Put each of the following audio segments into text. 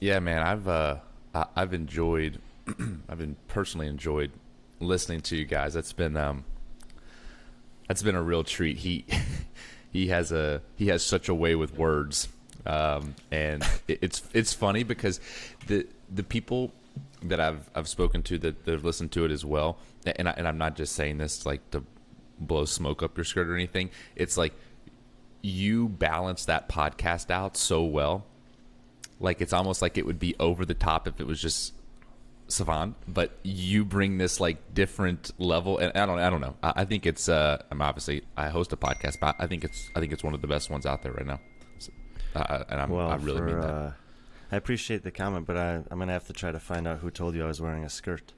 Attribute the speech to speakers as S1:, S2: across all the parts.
S1: Yeah, man, I've enjoyed, I've been personally enjoyed listening to you guys. That's been a real treat. He has such a way with words, and it's funny because the people that I've spoken to that have listened to it as well, and I'm not just saying this like to blow smoke up your skirt or anything. It's like you balance that podcast out so well. Like it's almost like it would be over the top if it was just Sevan, but you bring this like different level, and I don't know. I think it's I'm obviously I host a podcast, but I think it's one of the best ones out there right now. So, and I really mean that.
S2: I appreciate the comment, but I'm gonna have to try to find out who told you I was wearing a skirt.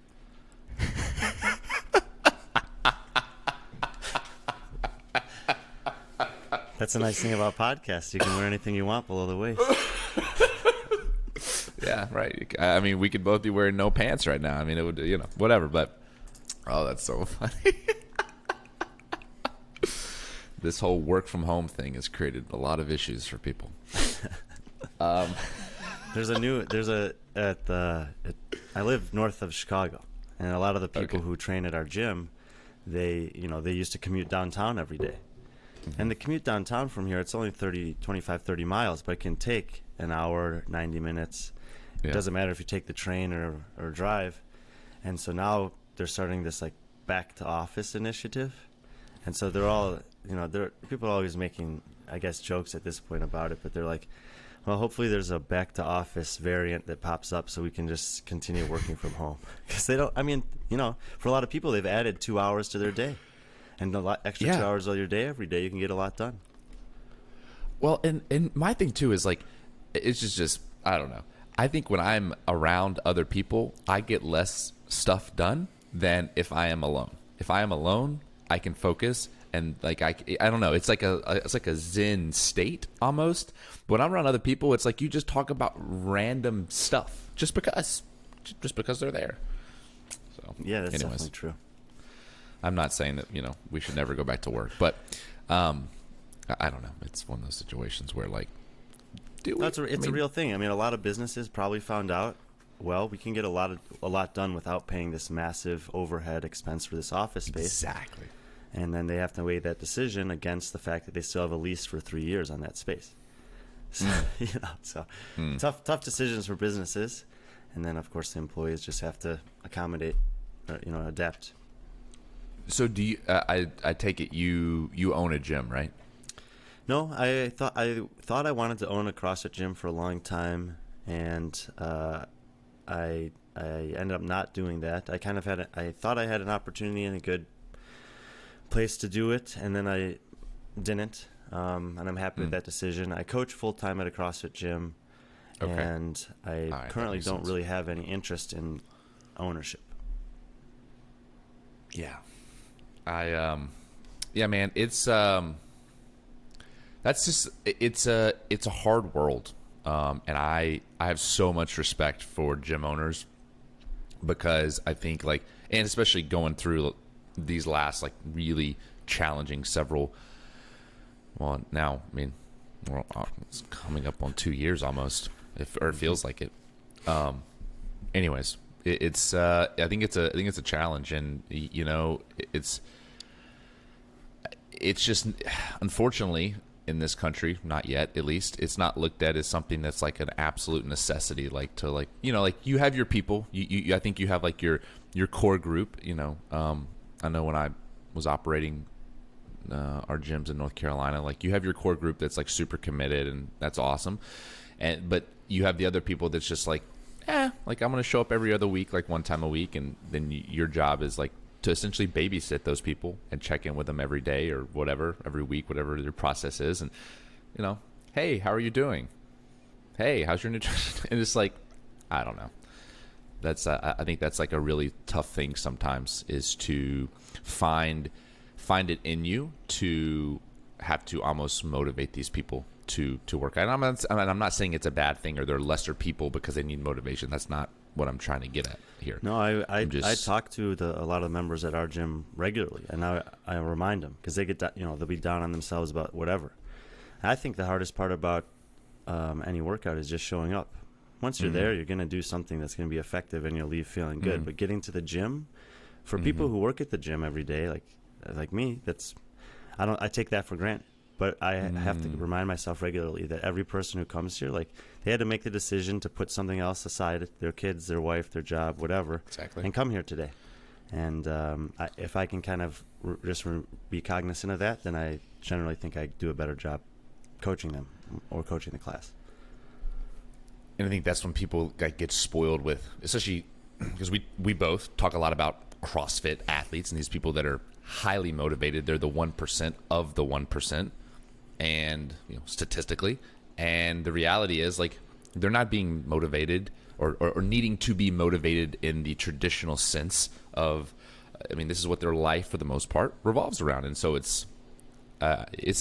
S2: That's a nice thing about podcasts. You can wear anything you want below the waist.
S1: Yeah, right. I mean, we could both be wearing no pants right now. I mean, it would, whatever. But oh, that's so funny. This whole work from home thing has created a lot of issues for people.
S2: I live north of Chicago, and a lot of the people who train at our gym, they used to commute downtown every day. Mm-hmm. And the commute downtown from here, it's only 25, 30 miles, but it can take an hour, 90 minutes. Yeah. It doesn't matter if you take the train or drive. And so now they're starting this like back to office initiative. And so they're all, people are always making, I guess, jokes at this point about it, but they're like, well, hopefully there's a back to office variant that pops up so we can just continue working from home. Because for a lot of people, they've added 2 hours to their day. And a lot extra 2 hours of your day every day, you can get a lot done.
S1: Well, and my thing too is like, it's just I don't know. I think when I'm around other people, I get less stuff done than if I am alone. If I am alone, I can focus and like I don't know. It's like a zen state almost. But when I'm around other people, it's like you just talk about random stuff just because they're there. So
S2: yeah, that's definitely true.
S1: I'm not saying that we should never go back to work, but I don't know. It's one of those situations where like,
S2: it's a real thing. I mean, a lot of businesses probably found out. Well, we can get a lot done without paying this massive overhead expense for this office space.
S1: Exactly.
S2: And then they have to weigh that decision against the fact that they still have a lease for 3 years on that space. So, tough decisions for businesses, and then of course the employees just have to accommodate, adapt.
S1: So do you? I take it you own a gym, right?
S2: No, I thought I wanted to own a CrossFit gym for a long time, and I ended up not doing that. I thought I had an opportunity and a good place to do it, and then I didn't. And I'm happy with that decision. I coach full time at a CrossFit gym, and I currently don't really have any interest in ownership.
S1: Yeah. Man, it's that's just it's a hard world, and I have so much respect for gym owners because I think and especially going through these last really challenging several. Well, now it's coming up on 2 years almost, or it feels like it. Anyways, it's I think it's a challenge, and it's just unfortunately in this country, not yet at least, it's not looked at as something that's like an absolute necessity. You have your people. You I think you have your core group. I know when I was operating our gyms in North Carolina, you have your core group that's super committed, and that's awesome. But you have the other people that's just I'm going to show up every other week, one time a week, and then your job is to essentially babysit those people and check in with them every day or whatever, every week, whatever their process is. And, hey, how are you doing? Hey, how's your nutrition? And it's I don't know. That's I think that's a really tough thing sometimes, is to find it in you to have to almost motivate these people to work. And I'm not saying it's a bad thing or they're lesser people because they need motivation. That's not what I'm trying to get at here.
S2: No, I talk to a lot of the members at our gym regularly, and I remind them because they get they'll be down on themselves about whatever. I think the hardest part about any workout is just showing up. once you're there, you're going to do something that's going to be effective and you'll leave feeling good. But getting to the gym, for people who work at the gym every day, like me, I take that for granted. But I have to remind myself regularly that every person who comes here, like, they had to make the decision to put something else aside, their kids, their wife, their job, whatever, and come here today. And if I can kind of be cognizant of that, then I generally think I do a better job coaching them or coaching the class.
S1: And I think that's when people get spoiled with, especially because we both talk a lot about CrossFit athletes and these people that are highly motivated. They're the 1% of the 1%, and statistically. And the reality is, like, they're not being motivated or needing to be motivated in the traditional sense of, I mean, this is what their life for the most part revolves around. And so it's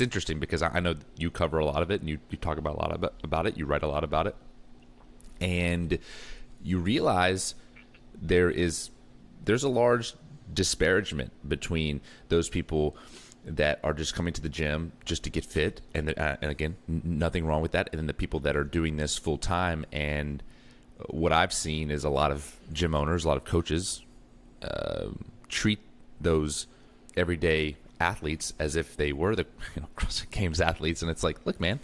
S1: interesting because I know you cover a lot of it, and you talk about a lot about it. You write a lot about it, and you realize there's a large disparagement between those people that are just coming to the gym just to get fit, and again, nothing wrong with that, and then the people that are doing this full time. And what I've seen is a lot of gym owners, a lot of coaches treat those everyday athletes as if they were the CrossFit Games athletes, and it's like, look, man,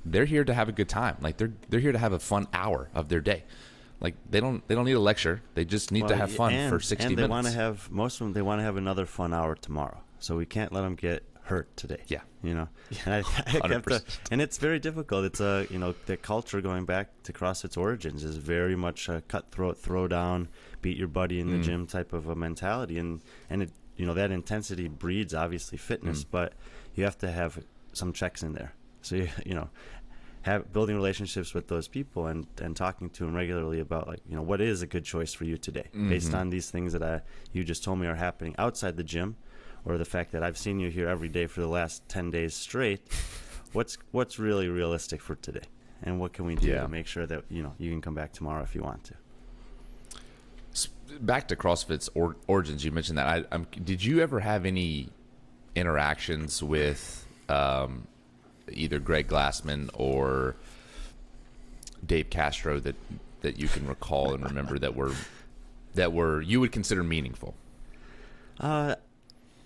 S1: they're here to have a good time. Like, they're here to have a fun hour of their day. Like, they don't need a lecture. They just need to have fun for 60 minutes.
S2: And they want to have, most of them, they want to have another fun hour tomorrow. So we can't let them get hurt today.
S1: Yeah.
S2: And and it's very difficult. It's the culture going back to CrossFit's origins is very much a cutthroat, throw down, beat your buddy in the gym type of a mentality. And it, that intensity breeds obviously fitness, but you have to have some checks in there. So building relationships with those people and talking to them regularly about, like, what is a good choice for you today based on these things that you just told me are happening outside the gym, or the fact that I've seen you here every day for the last 10 days straight. What's really realistic for today, and what can we do to make sure that you can come back tomorrow if you want to.
S1: Back to CrossFit's origins, you mentioned that. Did you ever have any interactions with either Greg Glassman or Dave Castro that you can recall and remember that were you would consider meaningful?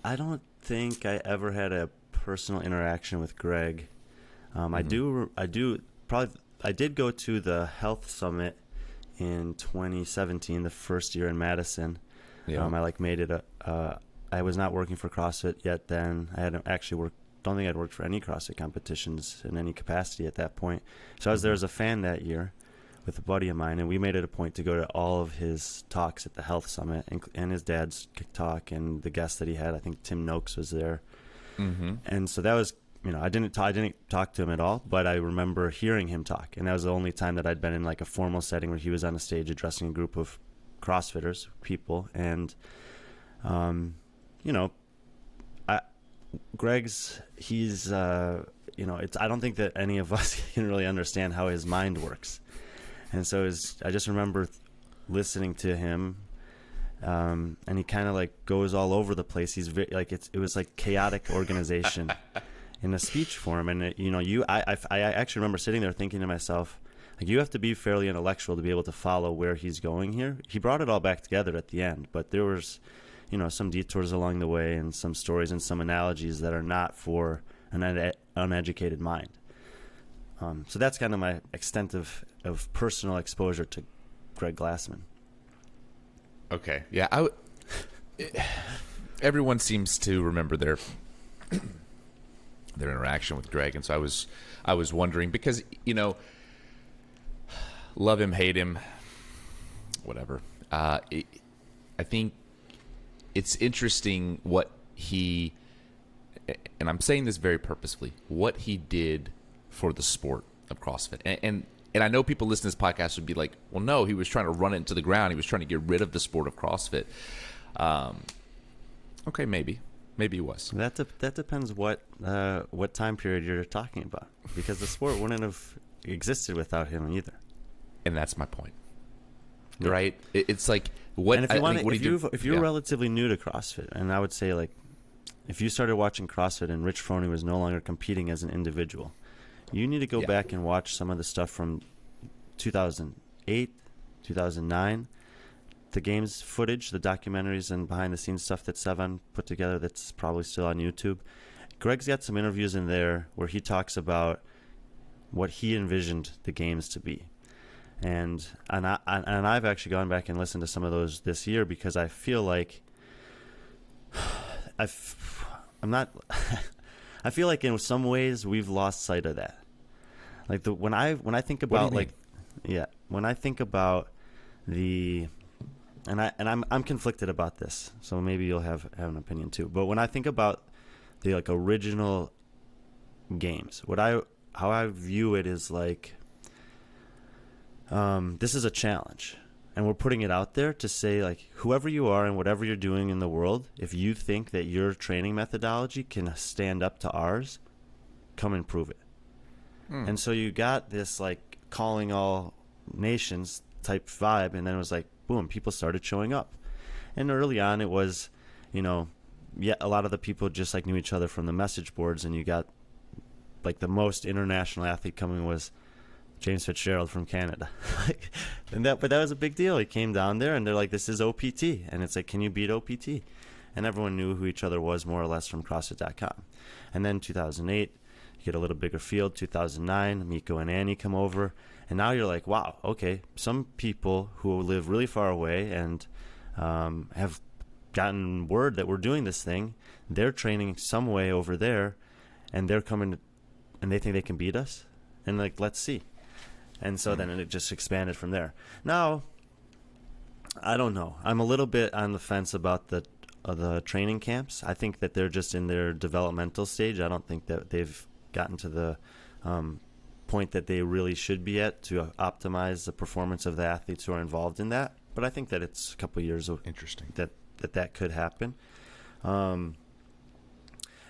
S2: I don't think I ever had a personal interaction with Greg. I did go to the health summit in 2017, the first year in Madison. I made it I was not working for CrossFit yet then. I hadn't actually don't think I'd worked for any CrossFit competitions in any capacity at that point. So I was there as a fan that year with a buddy of mine, and we made it a point to go to all of his talks at the Health Summit and his dad's talk and the guests that he had. I think Tim Noakes was there. And so that was, I didn't talk to him at all, but I remember hearing him talk. And that was the only time that I'd been in like a formal setting where he was on a stage addressing a group of CrossFitters, people. And, he's, I don't think that any of us can really understand how his mind works. And so I just remember listening to him, and he kind of like goes all over the place. He's it was like chaotic organization in a speech form. And I actually remember sitting there thinking to myself, like, you have to be fairly intellectual to be able to follow where he's going here. He brought it all back together at the end, but there was, some detours along the way and some stories and some analogies that are not for an uneducated mind. So that's kind of my extent of personal exposure to Greg Glassman.
S1: Okay. Yeah. Everyone seems to remember their interaction with Greg. And so I was wondering because, love him, hate him, whatever. I think it's interesting what he, and I'm saying this very purposefully, what he did for the sport of CrossFit. And I know people listening to this podcast would be like, well, no, he was trying to run it into the ground. He was trying to get rid of the sport of CrossFit. Okay, maybe he was.
S2: That depends what time period you're talking about, because the sport wouldn't have existed without him either.
S1: And that's my point, right? It's like what.
S2: And if you're relatively new to CrossFit, and I would say like, if you started watching CrossFit and Rich Froning was no longer competing as an individual, you need to go back and watch some of the stuff from 2000, 2008, 2009. The games footage, the documentaries and behind-the-scenes stuff that Sevan put together that's probably still on YouTube. Greg's got some interviews in there where he talks about what he envisioned the games to be. And I've actually gone back and listened to some of those this year because I feel like I feel like in some ways we've lost sight of that. Like when I think about when I think about I'm conflicted about this, so maybe you'll have an opinion too. But when I think about the like original games, how I view it is like this is a challenge, and we're putting it out there to say like whoever you are and whatever you're doing in the world, if you think that your training methodology can stand up to ours, come and prove it. And so you got this like calling all nations type vibe, and then it was like boom, people started showing up. And early on it was, a lot of the people just like knew each other from the message boards, and you got like the most international athlete coming was James Fitzgerald from Canada. But that was a big deal. He came down there and they're like, this is OPT. And it's like, can you beat OPT? And everyone knew who each other was more or less from CrossFit.com. And then 2008, you get a little bigger field. 2009, Miko and Annie come over. And now you're like, wow, okay, some people who live really far away and have gotten word that we're doing this thing, they're training some way over there, and they're coming and they think they can beat us. And like, let's see. And so then it just expanded from there. Now, I don't know. I'm a little bit on the fence about the training camps. I think that they're just in their developmental stage. I don't think that they've gotten to the point that they really should be at to optimize the performance of the athletes who are involved in that. But I think that it's a couple of years of
S1: interesting
S2: that could happen.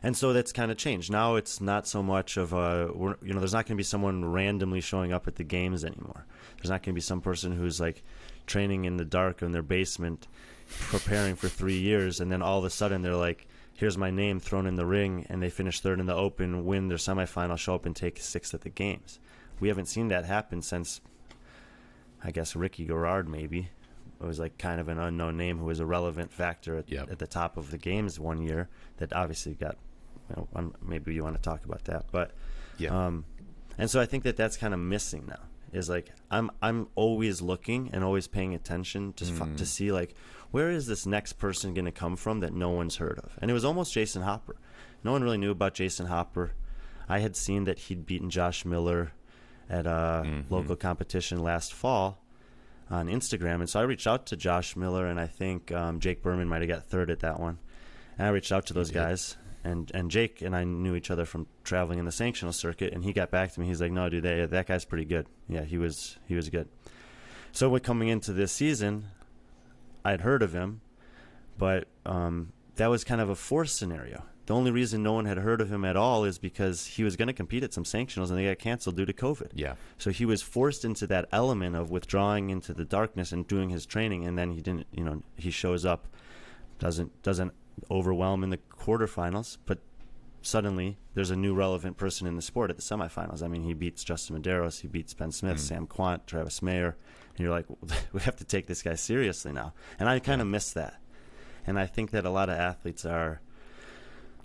S2: And so that's kind of changed. Now it's not so much of there's not going to be someone randomly showing up at the games anymore. There's not going to be some person who's like training in the dark in their basement, preparing for 3 years, and then all of a sudden they're like, here's my name thrown in the ring, and they finish third in the Open, win their semifinal, show up and take sixth at the games. We haven't seen that happen since, I guess, Ricky Garard maybe. It was like kind of an unknown name who was a relevant factor at the top of the games one year that obviously got, maybe you want to talk about that. But, and so I think that that's kind of missing now. Is like I'm always looking and always paying attention to see like where is this next person going to come from that no one's heard of. And it was almost Jason Hopper. No one really knew about Jason Hopper. I had seen that he'd beaten Josh Miller at a local competition last fall on Instagram, and so I reached out to Josh Miller, and I think Jake Berman might have got third at that one. And I reached out to those guys, and Jake and I knew each other from traveling in the sanctional circuit, and he got back to me. He's like, no, dude, that guy's pretty good. Yeah, he was good. So with coming into this season, I'd heard of him, but that was kind of a forced scenario. The only reason no one had heard of him at all is because he was going to compete at some sanctionals, and they got canceled due to COVID. Yeah. So he was forced into that element of withdrawing into the darkness and doing his training, and then he didn't. He shows up, doesn't overwhelm in the quarterfinals, but suddenly there's a new relevant person in the sport at the semifinals. I mean, he beats Justin Medeiros, he beats Ben Smith, Sam Quant, Travis Mayer, and you're like, we have to take this guy seriously now. And I kind of miss that. And I think that a lot of athletes are,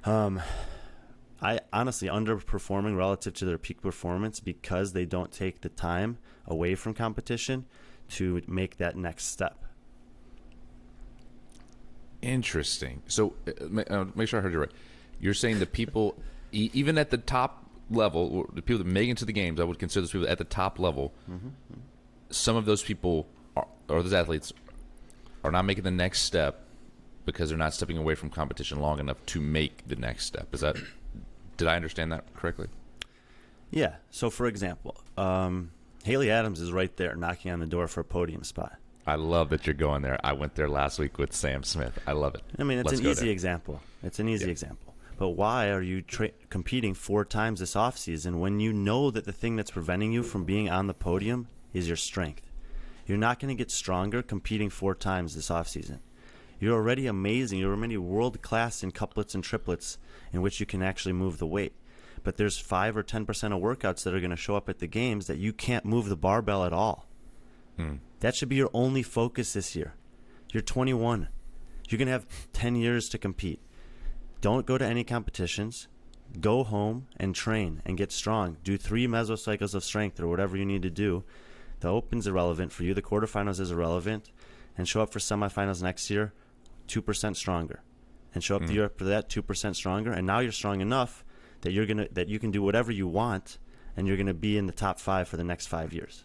S2: I honestly underperforming relative to their peak performance because they don't take the time away from competition to make that next step.
S1: Interesting. So make sure I heard you right. You're saying the people, even at the top level, or the people that make it to the games, I would consider those people at the top level, some of those people, or those athletes, are not making the next step because they're not stepping away from competition long enough to make the next step. Did I understand that correctly?
S2: Yeah. So, for example, Haley Adams is right there knocking on the door for a podium spot.
S1: I love that you're going there. I went there last week with Sam Smith. I love it.
S2: I mean, it's an easy example. It's an easy example. But why are you competing 4 times this offseason when you know that the thing that's preventing you from being on the podium is your strength? You're not going to get stronger competing 4 times this offseason. You're already amazing. You're already world-class in couplets and triplets in which you can actually move the weight. But there's 5 or 10% of workouts that are going to show up at the games that you can't move the barbell at all. That should be your only focus this year. You're 21. You're going to have 10 years to compete. Don't go to any competitions. Go home and train and get strong. Do 3 mesocycles of strength or whatever you need to do. The Open's irrelevant for you. The quarterfinals is irrelevant. And show up for semifinals next year 2% stronger. And show up the year after that 2% stronger. And now you're strong enough that that you can do whatever you want, and you're going to be in the top 5 for the next 5 years.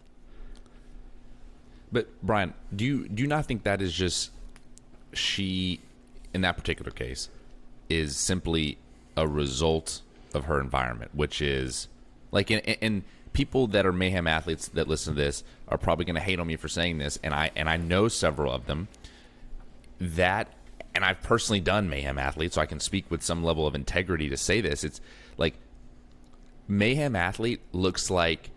S1: But Brian, do you not think that is just she, in that particular case, is simply a result of her environment, which is like, and people that are mayhem athletes that listen to this are probably going to hate on me for saying this, and I know several of them that, and I've personally done mayhem athletes, so I can speak with some level of integrity to say this. It's like mayhem athlete looks like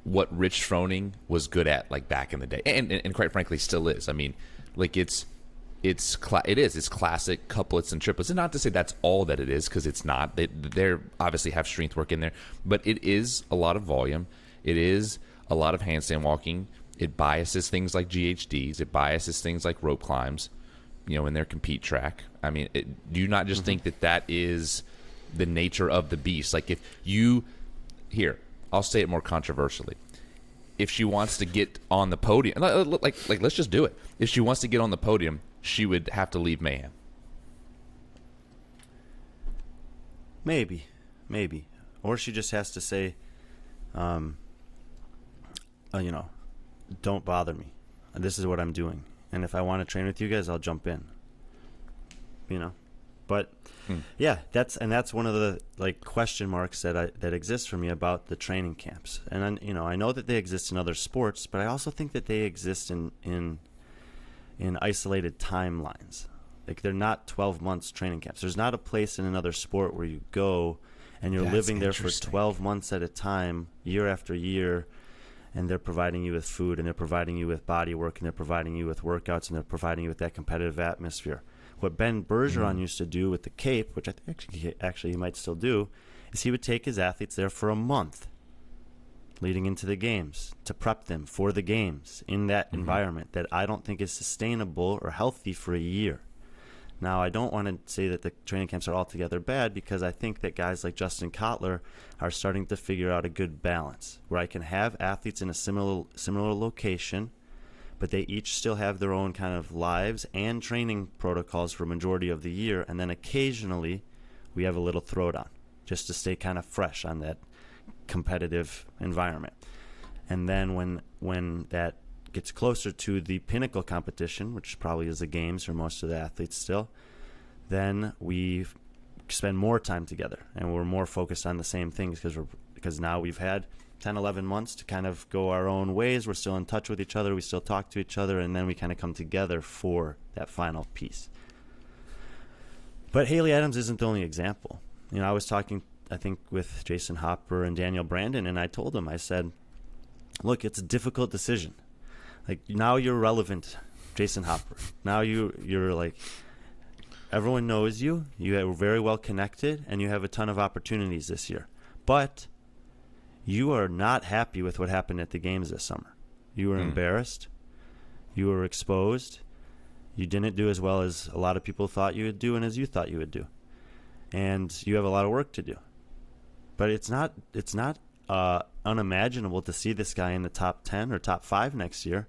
S1: what Rich Froning was good at, like back in the day, and quite frankly still is. I mean, like it's classic couplets and triplets, and not to say that's all that it is, because it's not. They obviously have strength work in there, but it is a lot of volume. It is a lot of handstand walking. It biases things like GHDs. It biases things like rope climbs, in their compete track. I mean, do you not just think that is the nature of the beast? Like if you here. I'll say it more controversially. If she wants to get on the podium, like let's just do it. If she wants to get on the podium, she would have to leave mayhem.
S2: Maybe. Or she just has to say, don't bother me. This is what I'm doing. And if I want to train with you guys, I'll jump in. But yeah, that's one of the question marks that exists for me about the training camps. And I know that they exist in other sports, but I also think that they exist in isolated timelines. Like they're not 12 months training camps. There's not a place in another sport where you go and you're living there for 12 months at a time, year after year, and they're providing you with food, and they're providing you with body work, and they're providing you with workouts, and they're providing you with that competitive atmosphere. What Ben Bergeron used to do with the Cape, which I think actually he might still do, is he would take his athletes there for a month leading into the games to prep them for the games in that environment that I don't think is sustainable or healthy for a year. Now, I don't want to say that the training camps are altogether bad, because I think that guys like Justin Kotler are starting to figure out a good balance where I can have athletes in a similar location, but they each still have their own kind of lives and training protocols for a majority of the year, and then occasionally we have a little throwdown just to stay kind of fresh on that competitive environment. And then when that gets closer to the pinnacle competition, which probably is the games for most of the athletes still, then we spend more time together and we're more focused on the same things, because now we've had 10, 11 months to kind of go our own ways. We're still in touch with each other. We still talk to each other, and then we kind of come together for that final piece. But Haley Adams isn't the only example. I was talking, I think, with Jason Hopper and Daniel Brandon, and I told them, I said, look, it's a difficult decision. Like, now you're relevant, Jason Hopper. Now you're like, everyone knows you. You are very well connected, and you have a ton of opportunities this year. But you are not happy with what happened at the games this summer. You were embarrassed. You were exposed. You didn't do as well as a lot of people thought you would do and as you thought you would do. And you have a lot of work to do. But it's not unimaginable to see this guy in the top 10 or top 5 next year.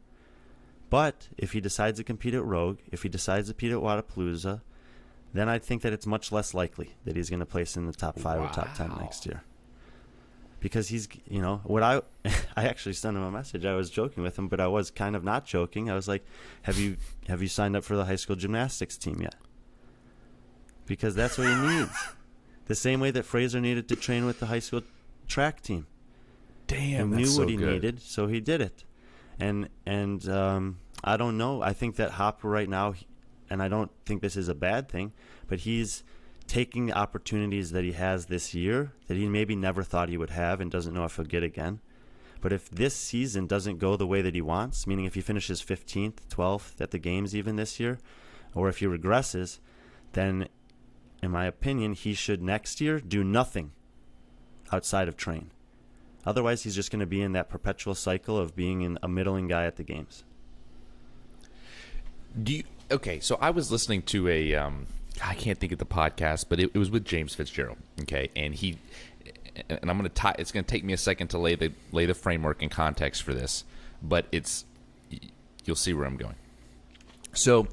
S2: But if he decides to compete at Rogue, if he decides to compete at Wadapalooza, then I think that it's much less likely that he's going to place in the top 5 or top 10 next year. Because he's, what I actually sent him a message. I was joking with him, but I was kind of not joking. I was like, have you signed up for the high school gymnastics team yet? Because that's what he needs. The same way that Fraser needed to train with the high school track team.
S1: Damn,
S2: he
S1: that's
S2: knew
S1: so
S2: what he
S1: good.
S2: needed, so he did it. And I don't know. I think that Hopper right now, and I don't think this is a bad thing, but he's taking the opportunities that he has this year that he maybe never thought he would have and doesn't know if he'll get again. But if this season doesn't go the way that he wants, meaning if he finishes 15th, 12th at the games even this year, or if he regresses, then in my opinion, he should next year do nothing outside of train. Otherwise, he's just going to be in that perpetual cycle of being a middling guy at the games.
S1: Okay, so I was listening to I can't think of the podcast, but it was with James Fitzgerald. Okay, and I'm going to tie. It's going to take me a second to lay the framework and context for this, but you'll see where I'm going. So,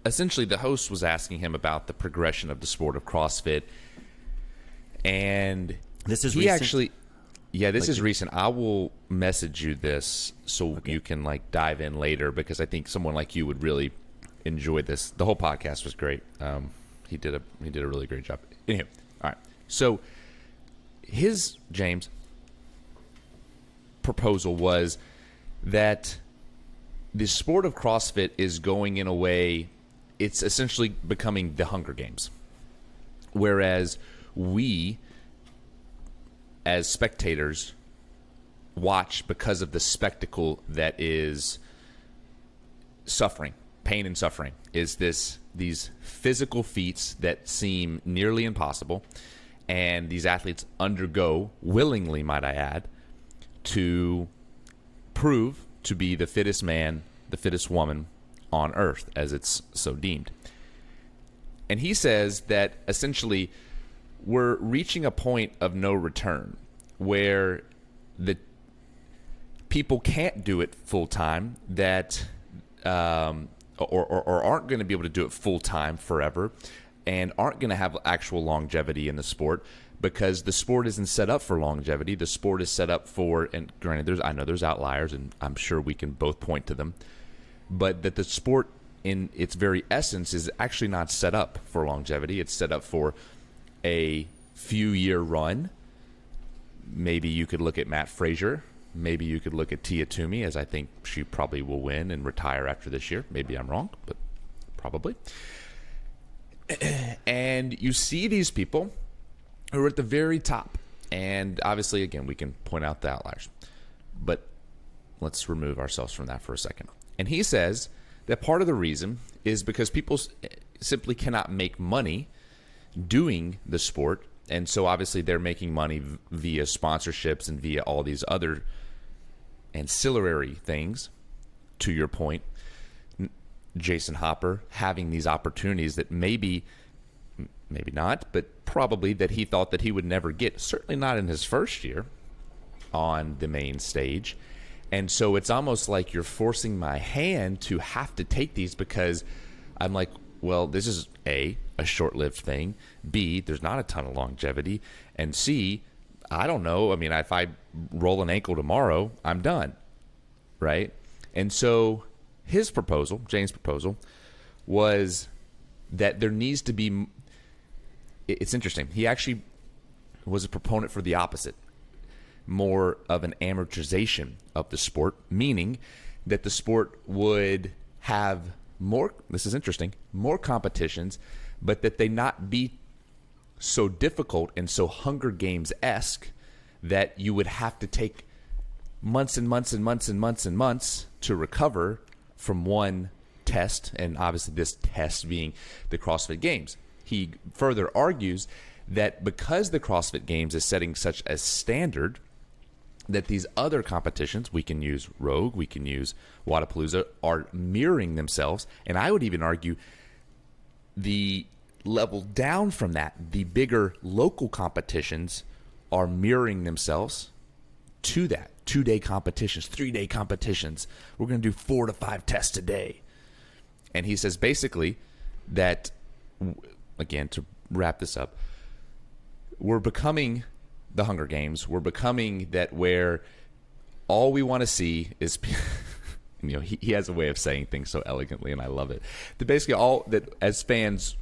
S1: essentially, the host was asking him about the progression of the sport of CrossFit, and
S2: this is
S1: recent? This is recent. I will message you this so you can dive in later, because I think someone like you would really enjoy this. The whole podcast was great. He did a really great job. Anyway, all right. So James' proposal was that the sport of CrossFit is going in a way, it's essentially becoming the Hunger Games, whereas we, as spectators, watch because of the spectacle that is suffering, pain and suffering, is these physical feats that seem nearly impossible, and these athletes undergo, willingly might I add, to prove to be the fittest man, the fittest woman on earth, as it's so deemed. And he says that essentially we're reaching a point of no return where the people can't do it full time, that or aren't going to be able to do it full time forever, and aren't going to have actual longevity in the sport, because the sport isn't set up for longevity. The sport is set up for, and granted, I know there's outliers, and I'm sure we can both point to them, but that the sport in its very essence is actually not set up for longevity. It's set up for a few-year run. Maybe you could look at Matt Fraser. Maybe you could look at Toomey, as I think she probably will win and retire after this year. Maybe I'm wrong, but probably. And you see these people who are at the very top. And obviously, again, we can point out the outliers. But let's remove ourselves from that for a second. And he says that part of the reason is because people simply cannot make money doing the sport. And so obviously they're making money via sponsorships and via all these other ancillary things. To your point, Jason Hopper having these opportunities that maybe not, but probably that he thought that he would never get. Certainly not in his first year on the main stage. And so it's almost like you're forcing my hand to have to take these, because I'm like, well, this is A, short-lived thing. B, there's not a ton of longevity. And C, I don't know. I mean, if I roll an ankle tomorrow, I'm done, right? And so his proposal, James' proposal, was that there needs to be – it's interesting. He actually was a proponent for the opposite, more of an amortization of the sport, meaning that the sport would have more – this is interesting – more competitions, but that they not be so difficult and so Hunger Games-esque that you would have to take months and months and months and months and months to recover from one test, and obviously this test being the CrossFit Games. He further argues that because the CrossFit Games is setting such a standard, that these other competitions, we can use Rogue, we can use Wadapalooza, are mirroring themselves. And I would even argue the level down from that, the bigger local competitions are mirroring themselves to that. 2-day competitions, 3-day competitions. We're going to do 4 to 5 tests a day. And he says basically that, again, to wrap this up, we're becoming the Hunger Games. We're becoming that where all we want to see is, he has a way of saying things so elegantly, and I love it. That basically all that as fans,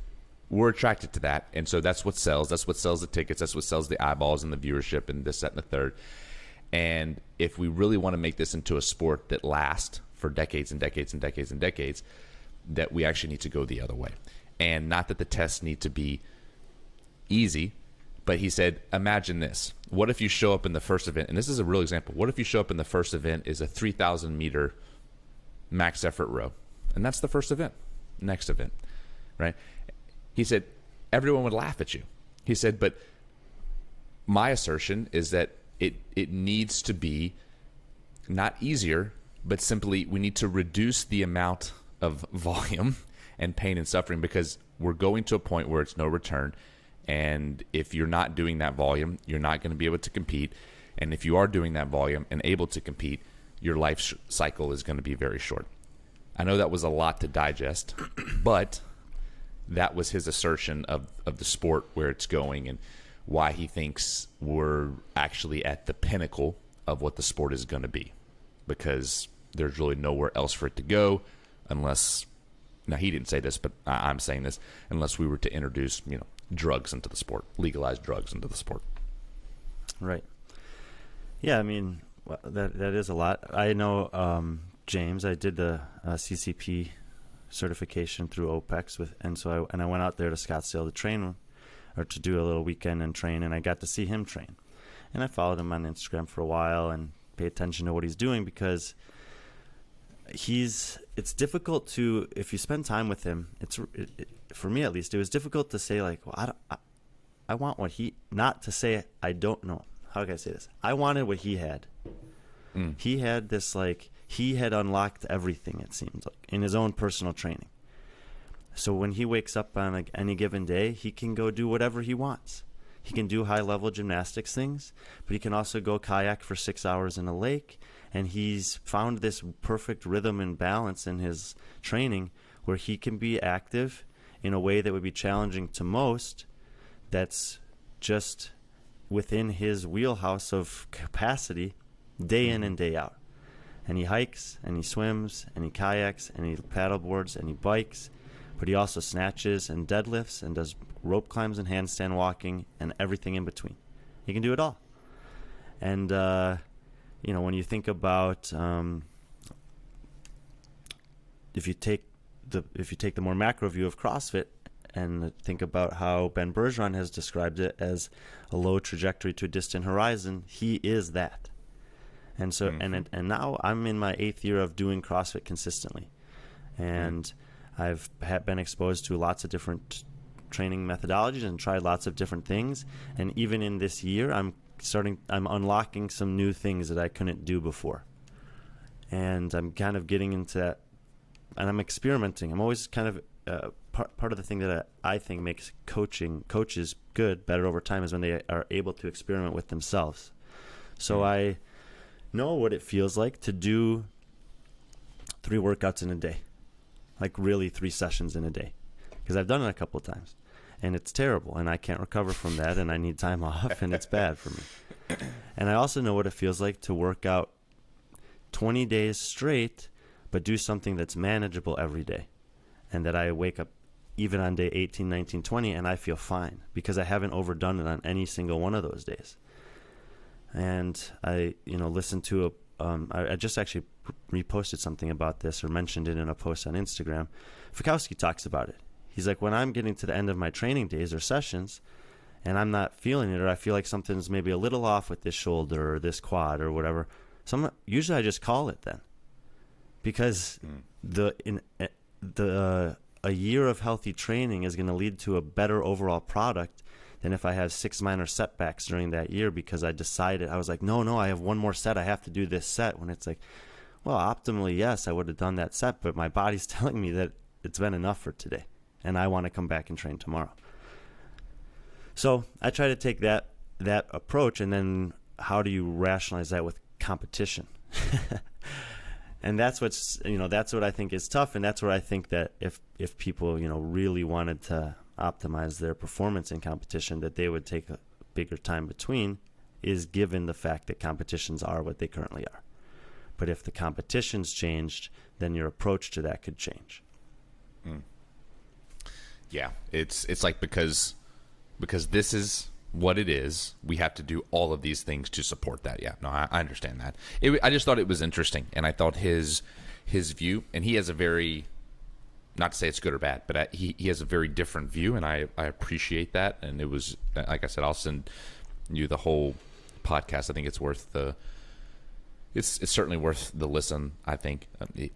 S1: we're attracted to that, and so that's what sells. That's what sells the tickets. That's what sells the eyeballs and the viewership and this, that, and the third. And if we really want to make this into a sport that lasts for decades and decades and decades and decades, that we actually need to go the other way. And not that the tests need to be easy, but he said, imagine this. What if you show up in the first event, and this is a real example, what if you show up in the first event is a 3,000 meter max effort row, and that's the first event, next event, right? He said, everyone would laugh at you. He said, but my assertion is that it needs to be not easier, but simply we need to reduce the amount of volume and pain and suffering, because we're going to a point where it's no return. And if you're not doing that volume, you're not going to be able to compete. And if you are doing that volume and able to compete, your life cycle is going to be very short. I know that was a lot to digest, but that was his assertion of the sport, where it's going, and why he thinks we're actually at the pinnacle of what the sport is going to be, because there's really nowhere else for it to go unless, now he didn't say this, but I'm saying this, unless we were to introduce, drugs into the sport, legalize drugs into the sport.
S2: Right. Yeah, I mean, that is a lot. I know, James, I did the CCP certification through OPEX and I went out there to Scottsdale to train, or to do a little weekend and train, and I got to see him train. And I followed him on Instagram for a while and pay attention to what he's doing, because it's difficult to, if you spend time with him, for me at least, it was difficult to say, like, well, I want what not to say I don't know. How can I say this? I wanted what he had. He had this, like, he had unlocked everything, it seemed like, in his own personal training. So when he wakes up on, like, any given day, he can go do whatever he wants. He can do high-level gymnastics things, but he can also go kayak for 6 hours in a lake. And he's found this perfect rhythm and balance in his training, where he can be active in a way that would be challenging to most, that's just within his wheelhouse of capacity, day in and day out. And he hikes, and he swims, and he kayaks, and he paddleboards, and he bikes, but he also snatches and deadlifts and does rope climbs and handstand walking and everything in between. He can do it all. And when you think about, if you take the more macro view of CrossFit and think about how Ben Bergeron has described it as a low trajectory to a distant horizon, he is that. And so, and now I'm in my 8th year of doing CrossFit consistently, and I've been exposed to lots of different training methodologies and tried lots of different things. And even in this year, I'm unlocking some new things that I couldn't do before. And I'm kind of getting into that, and I'm experimenting. I'm always kind of, part of the thing that I think makes coaches better over time, is when they are able to experiment with themselves. So I know what it feels like to do 3 workouts in a day, like really 3 sessions in a day, because I've done it a couple of times. And it's terrible, and I can't recover from that, and I need time off, and it's bad for me. And I also know what it feels like to work out 20 days straight, but do something that's manageable every day, and that I wake up even on day 18, 19, 20, and I feel fine, because I haven't overdone it on any single one of those days. And I, listened to I just actually reposted something about this, or mentioned it in a post on Instagram. Fikowski talks about it. He's like, when I'm getting to the end of my training days or sessions and I'm not feeling it, or I feel like something's maybe a little off with this shoulder or this quad or whatever, usually I just call it then. Because a year of healthy training is going to lead to a better overall product than if I have 6 minor setbacks during that year, because I decided, I was like, no, I have one more set. I have to do this set. When it's like, well, optimally, yes, I would have done that set, but my body's telling me that it's been enough for today, and I want to come back and train tomorrow. So I try to take that approach, and then how do you rationalize that with competition? And that's what I think is tough, and that's where I think that if people, really wanted to optimize their performance in competition, that they would take a bigger time between, is given the fact that competitions are what they currently are. But if the competition's changed, then your approach to that could change.
S1: Yeah, it's like, because this is what it is, we have to do all of these things to support that. Yeah, no, I understand that. I just thought it was interesting, and I thought his view, and he has a very, not to say it's good or bad, but he has a very different view, and I appreciate that. And it was, like I said, I'll send you the whole podcast. I think it's worth it's certainly worth the listen. I think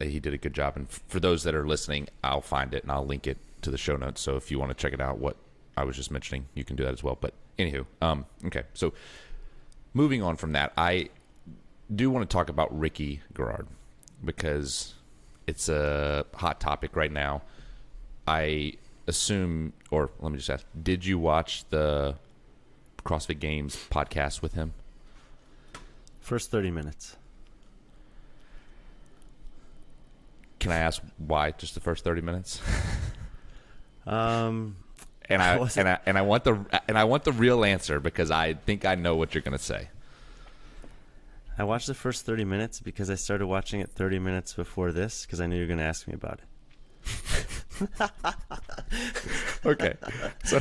S1: he did a good job, and for those that are listening, I'll find it and I'll link it to the show notes. So if you want to check it out, what I was just mentioning, you can do that as well. But anywho, okay. So moving on from that, I do want to talk about Ricky Garard because it's a hot topic right now. I assume, or let me just ask, did you watch the CrossFit Games podcast with him?
S2: First 30 minutes.
S1: Can I ask why just the first 30 minutes?
S2: Um,
S1: and I want the real answer because I think I know what you're going to say.
S2: I watched the first 30 minutes because I started watching it 30 minutes before this because I knew you were going to ask me about it.
S1: Okay. So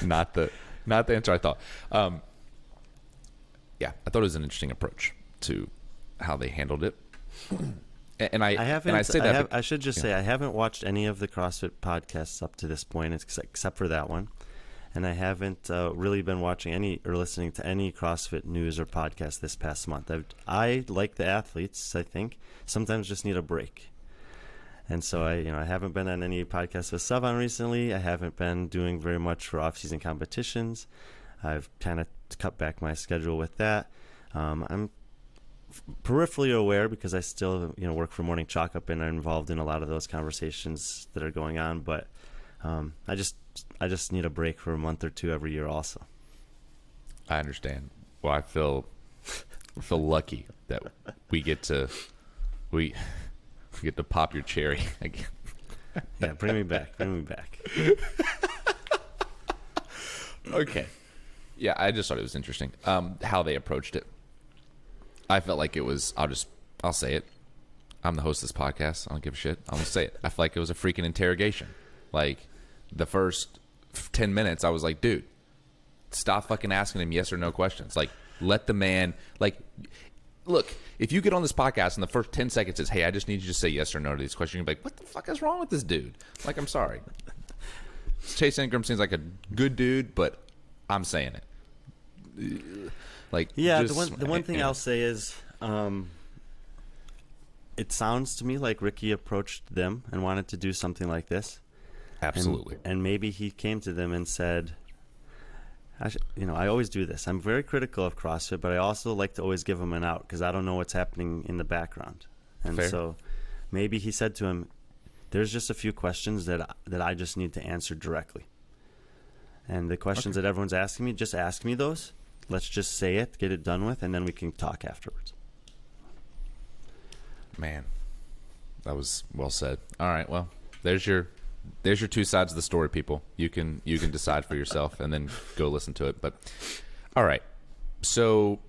S1: not the answer I thought. Yeah, I thought it was an interesting approach to how they handled it. And I
S2: should just say I haven't watched any of the CrossFit podcasts up to this point except for that one. And I haven't really been watching or listening to any CrossFit news or podcast this past month. I like the athletes, I think, sometimes just need a break. And so I haven't been on any podcasts with Sevan recently. I haven't been doing very much for off-season competitions. I've kind of cut back my schedule with that. I'm peripherally aware because I still work for Morning Chalk Up and I'm involved in a lot of those conversations that are going on. But I just need a break for a month or two every year also.
S1: I understand. Well, I feel lucky that we get to pop your cherry again.
S2: Yeah, bring me back.
S1: Okay. Yeah, I just thought it was interesting how they approached it. I felt like it was, I'll say it. I'm the host of this podcast. I don't give a shit. I'll just say it. I feel like it was a freaking interrogation. Like, the first 10 minutes, I was like, dude, stop fucking asking him yes or no questions. Like, let the man, like, look, if you get on this podcast and the first 10 seconds is, hey, I just need you to say yes or no to these questions, you're like, what the fuck is wrong with this dude? Like, I'm sorry. Chase Ingram seems like a good dude, but I'm saying it. Like,
S2: yeah, the one thing I'll say is it sounds to me like Ricky approached them and wanted to do something like this.
S1: Absolutely.
S2: And maybe he came to them and said, I always do this. I'm very critical of CrossFit, but I also like to always give them an out because I don't know what's happening in the background. And
S1: Fair.
S2: So maybe he said to him, there's just a few questions that I just need to answer directly. And the questions that everyone's asking me, just ask me those. Let's just say it, get it done with, and then we can talk afterwards.
S1: Man, that was well said. All right, well, there's your two sides of the story, people. You can decide for yourself and then go listen to it. But all right, so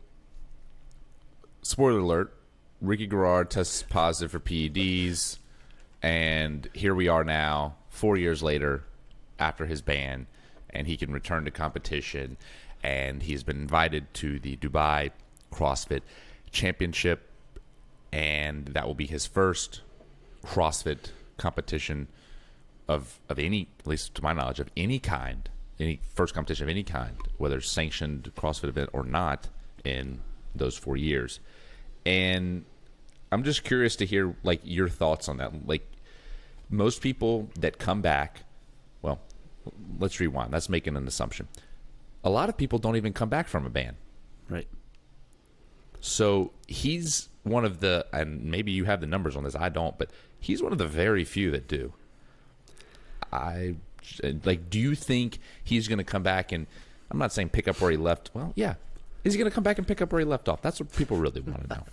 S1: spoiler alert: Ricky Garard tests positive for PEDs, and here we are now, 4 years later, after his ban, and he can return to competition. And he's been invited to the Dubai CrossFit Championship, and that will be his first CrossFit competition of any, at least to my knowledge, of any kind, any first competition of any kind, whether sanctioned CrossFit event or not, in those 4 years. And I'm just curious to hear, like, your thoughts on that. Like, most people that come back, well, let's rewind. That's making an assumption. A lot of people don't even come back from a ban.
S2: Right.
S1: So he's one of the, and maybe you have the numbers on this, I don't, but he's one of the very few that do. Do you think he's going to come back and, I'm not saying pick up where he left. Well, yeah. Is he going to come back and pick up where he left off? That's what people really want to know.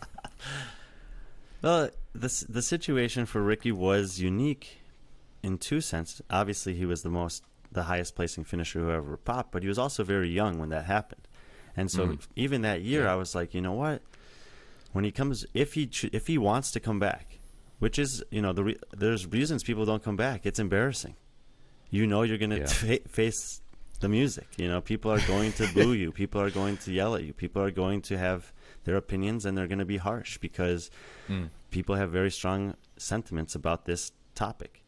S2: Well, the situation for Ricky was unique in two senses. Obviously, he was the highest placing finisher who ever popped, but he was also very young when that happened. And so even that year, I was like, you know what? When he comes, if he wants to come back, which is, there's reasons people don't come back. It's embarrassing. You're going to face the music. People are going to boo you. People are going to yell at you. People are going to have their opinions, and they're going to be harsh because people have very strong sentiments about this topic.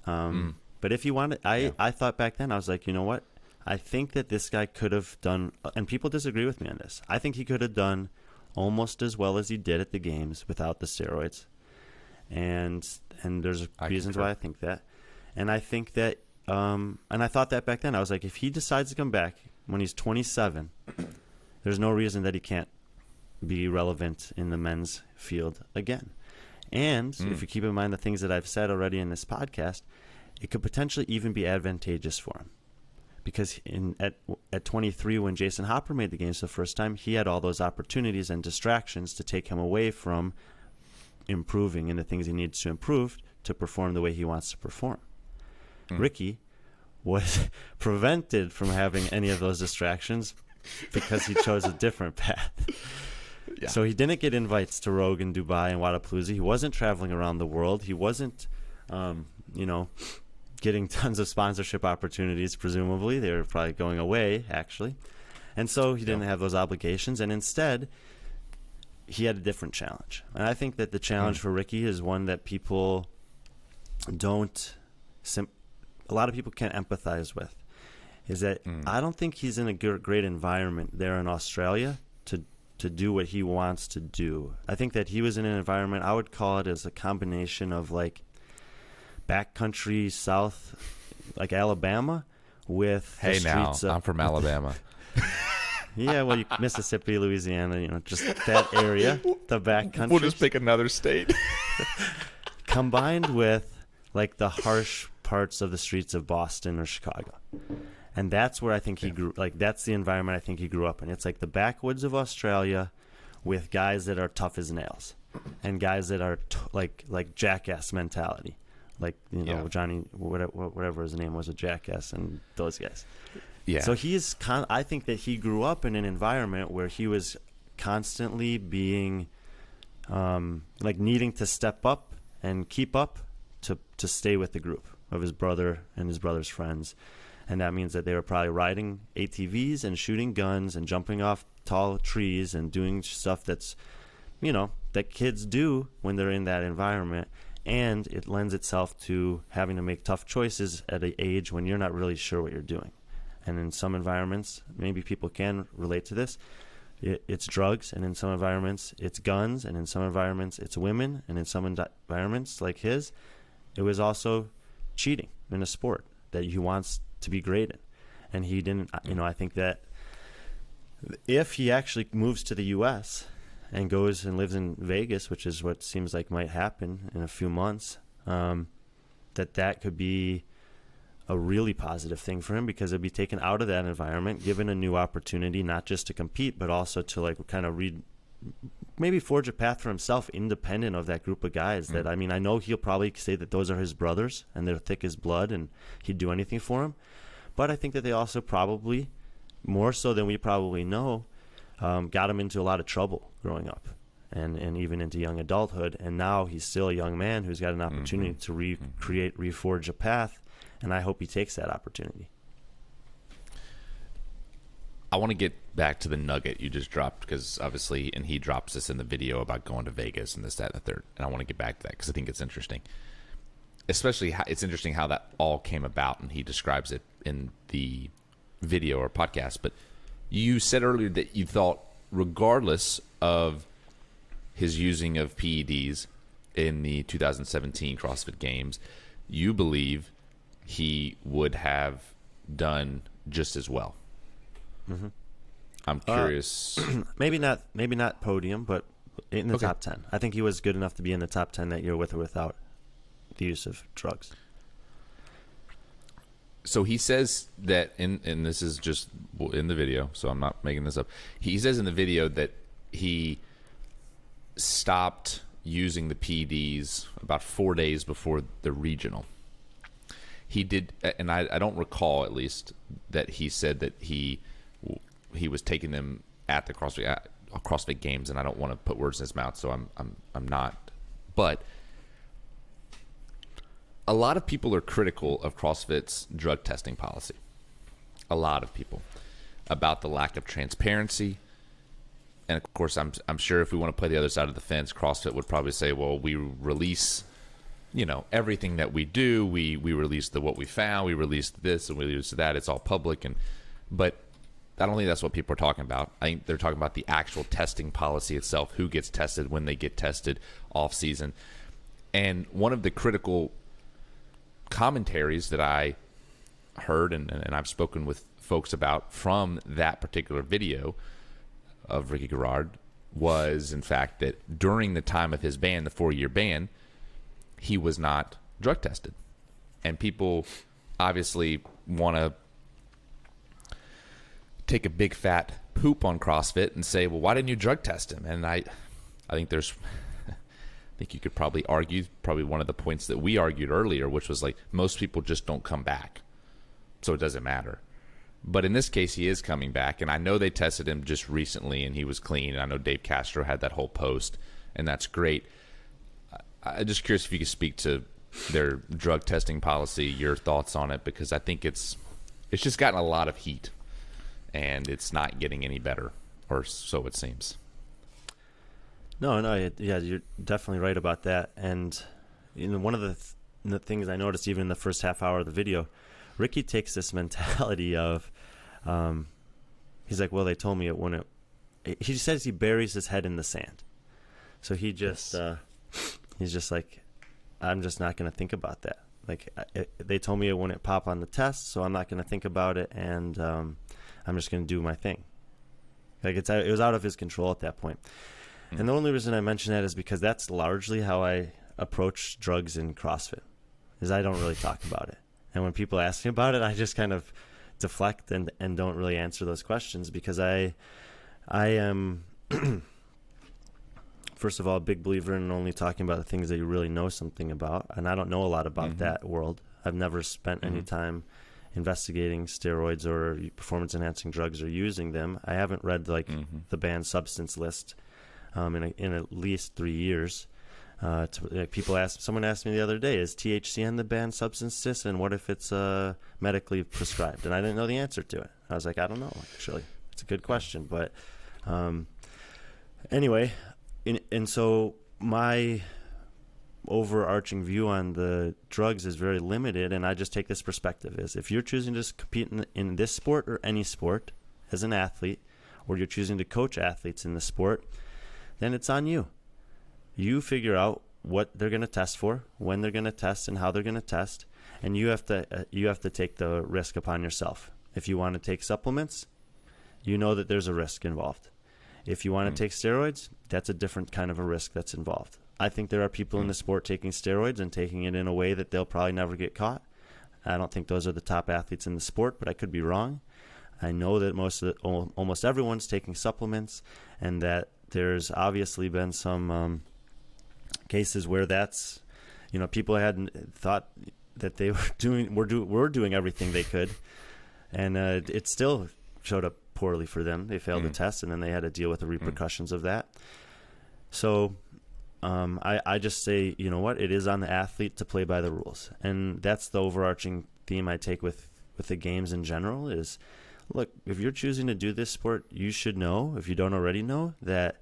S2: But if you wanted, I thought back then, I was like, you know what? I think that this guy could have done, and people disagree with me on this, I think he could have done almost as well as he did at the games without the steroids. And there's reasons why I think that. And I think that, and I thought that back then, I was like, if he decides to come back when he's 27 there's no reason that he can't be relevant in the men's field again. And if you keep in mind the things that I've said already in this podcast, it could potentially even be advantageous for him. Because at 23, when Jason Hopper made the games the first time, he had all those opportunities and distractions to take him away from improving in the things he needs to improve to perform the way he wants to perform. Ricky was prevented from having any of those distractions because he chose a different path. Yeah. So he didn't get invites to Rogue and Dubai and Wadapalooza. He wasn't traveling around the world. He wasn't, getting tons of sponsorship opportunities, presumably. They were probably going away, actually. And so he didn't have those obligations. And instead, he had a different challenge. And I think that the challenge for Ricky is one that people don't a lot of people can't empathize with, is that I don't think he's in a great environment there in Australia to do what he wants to do. I think that he was in an environment, I would call it as a combination of like backcountry South, like Alabama, with
S1: hey, now
S2: streets
S1: I'm from Alabama.
S2: Yeah, well, Mississippi, Louisiana, just that area, the backcountry.
S1: We'll just pick another state.
S2: Combined with like the harsh parts of the streets of Boston or Chicago. And that's where I think he grew. Like, that's the environment I think he grew up in. It's like the backwoods of Australia with guys that are tough as nails and guys that are like jackass mentality. Like, Johnny, whatever his name was, a jackass, and those guys. Yeah. So I think that he grew up in an environment where he was constantly being, needing to step up and keep up to stay with the group of his brother and his brother's friends. And that means that they were probably riding ATVs and shooting guns and jumping off tall trees and doing stuff that's, that kids do when they're in that environment. And it lends itself to having to make tough choices at an age when you're not really sure what you're doing. And in some environments, maybe people can relate to this, it's drugs. And in some environments, it's guns. And in some environments, it's women. And in some environments like his, it was also cheating in a sport that he wants to be great in. And he didn't, I think that if he actually moves to the U.S. and goes and lives in Vegas, which is what seems like might happen in a few months, that could be a really positive thing for him, because it'd be taken out of that environment, given a new opportunity, not just to compete, but also to maybe forge a path for himself independent of that group of guys that, I know he'll probably say that those are his brothers and they're thick as blood and he'd do anything for them. But I think that they also probably, more so than we probably know, got him into a lot of trouble growing up and even into young adulthood. And now he's still a young man who's got an opportunity to reforge a path. And I hope he takes that opportunity.
S1: I want to get back to the nugget you just dropped, because obviously, and he drops this in the video about going to Vegas and this, that, and the third. And I want to get back to that because I think it's interesting. Especially, it's interesting how that all came about, and he describes it in the video or podcast. But you said earlier that you thought, regardless of his using of PEDs in the 2017 CrossFit Games, you believe he would have done just as well. Mm-hmm. I'm curious.
S2: Maybe not podium, but in the top 10. I think he was good enough to be in the top 10 that year with or without the use of drugs.
S1: So he says that, and this is just in the video, so I'm not making this up. He says in the video that he stopped using the PEDs about 4 days before the regional. He did, and I don't recall, at least, that he said that he was taking them at the CrossFit Games, and I don't want to put words in his mouth, so I'm not. But a lot of people are critical of CrossFit's drug testing policy. A lot of people, about the lack of transparency. And of course, I'm sure if we want to play the other side of the fence, CrossFit would probably say, well, we release, everything that we do. We release what we found. We released this and we released that. It's all public. But I don't think that's what people are talking about. I think they're talking about the actual testing policy itself, who gets tested, when they get tested, off season. And one of the critical commentaries that I heard and I've spoken with folks about from that particular video of Ricky Garard was, in fact, that during the time of his ban, the 4-year ban, he was not drug tested. And people obviously want to take a big fat poop on CrossFit and say, well, why didn't you drug test him? And I think I think you could probably argue, probably one of the points that we argued earlier, which was like, most people just don't come back, so it doesn't matter. But in this case, he is coming back, and I know they tested him just recently, and he was clean. And I know Dave Castro had that whole post, and that's great. I'm just curious if you could speak to their drug testing policy, your thoughts on it, because I think it's just gotten a lot of heat, and it's not getting any better, or so it seems.
S2: No, yeah, you're definitely right about that. And one of the things I noticed even in the first half hour of the video, Ricky takes this mentality of, he's like, well, they told me it wouldn't. He says he buries his head in the sand. So he just, he's just like, I'm just not going to think about that. Like, they told me it wouldn't pop on the test, so I'm not going to think about it, and I'm just going to do my thing. Like, it was out of his control at that point. And the only reason I mention that is because that's largely how I approach drugs in CrossFit, is I don't really talk about it. And when people ask me about it, I just kind of deflect and don't really answer those questions, because I am, first of all, a big believer in only talking about the things that you really know something about. And I don't know a lot about that world. I've never spent any time investigating steroids or performance-enhancing drugs or using them. I haven't read the banned substance list in at least 3 years. Someone asked me the other day, is THC on the banned substance list, and what if it's medically prescribed? And I didn't know the answer to it. I was like, I don't know, actually. It's a good question. But anyway, and so my overarching view on the drugs is very limited, and I just take this perspective is, if you're choosing to compete in this sport or any sport as an athlete, or you're choosing to coach athletes in the sport, then it's on you. You figure out what they're going to test for, when they're going to test, and how they're going to test, and you have to take the risk upon yourself. If you want to take supplements, you know that there's a risk involved. If you want to take steroids, that's a different kind of a risk that's involved. I think there are people in the sport taking steroids and taking it in a way that they'll probably never get caught. I don't think those are the top athletes in the sport, but I could be wrong. I know that almost everyone's taking supplements, and that there's obviously been some cases where that's, people hadn't thought that they were doing everything they could, and it still showed up poorly for them. They failed the test, and then they had to deal with the repercussions of that. So I just say, you know what, it is on the athlete to play by the rules, and that's the overarching theme I take with the games in general is, look, if you're choosing to do this sport, you should know, if you don't already know, that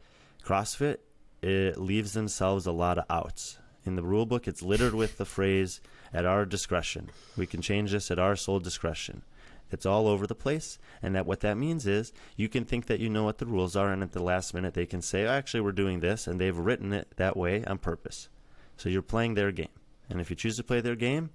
S2: CrossFit, it leaves themselves a lot of outs. In the rule book, it's littered with the phrase, at our discretion. We can change this at our sole discretion. It's all over the place, and what that means is you can think that you know what the rules are, and at the last minute they can say, actually, we're doing this, and they've written it that way on purpose. So you're playing their game. And if you choose to play their game,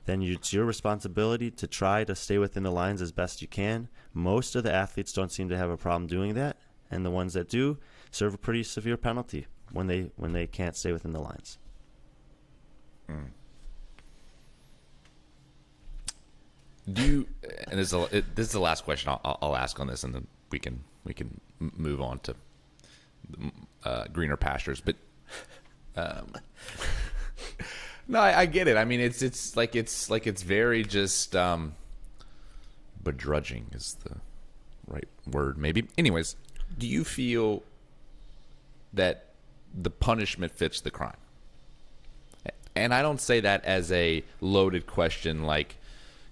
S2: then it's your responsibility to try to stay within the lines as best you can. Most of the athletes don't seem to have a problem doing that, and the ones that do serve a pretty severe penalty when they can't stay within the lines.
S1: Do you? And this is the last question I'll ask on this, and then we can move on to greener pastures. But no, I get it. I mean, it's very just begrudging is the right word, maybe. Anyways, do you feel that the punishment fits the crime? And I don't say that as a loaded question, like,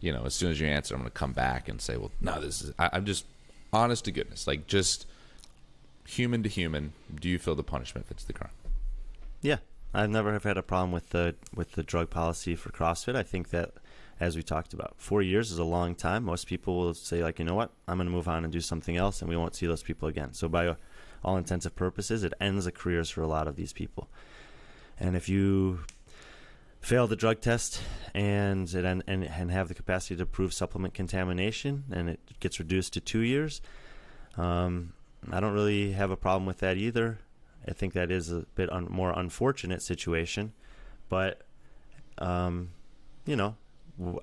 S1: as soon as you answer, I'm going to come back and say, well, no, I'm just honest to goodness, like just human to human. Do you feel the punishment fits the crime? Yeah,
S2: I've never have had a problem with the drug policy for CrossFit. I think that, as we talked about, 4 years is a long time. Most people will say, like, you know what, I'm going to move on and do something else, and we won't see those people again. So by all intents and purposes, it ends the careers for a lot of these people. And if you fail the drug test and have the capacity to prove supplement contamination, and it gets reduced to 2 years, I don't really have a problem with that either. I think that is a bit more unfortunate situation, but you know,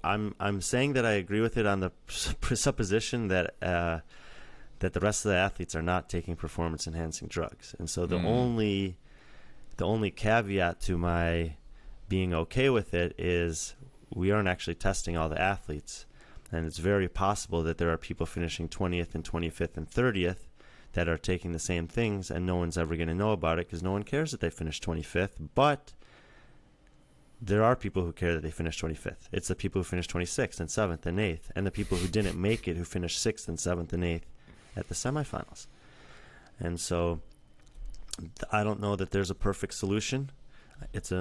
S2: I'm saying that I agree with it on the presupposition that that the rest of the athletes are not taking performance enhancing drugs, and so the only caveat to my being okay with it is we aren't actually testing all the athletes, and it's very possible that there are people finishing 20th and 25th and 30th that are taking the same things, and no one's ever going to know about it because no one cares that they finished 25th. But there are people who care that they finished 25th. It's the people who finished 26th and 7th and 8th, and the people who didn't make it who finished 6th and 7th and 8th at the semifinals. And so I don't know that there's a perfect solution. It's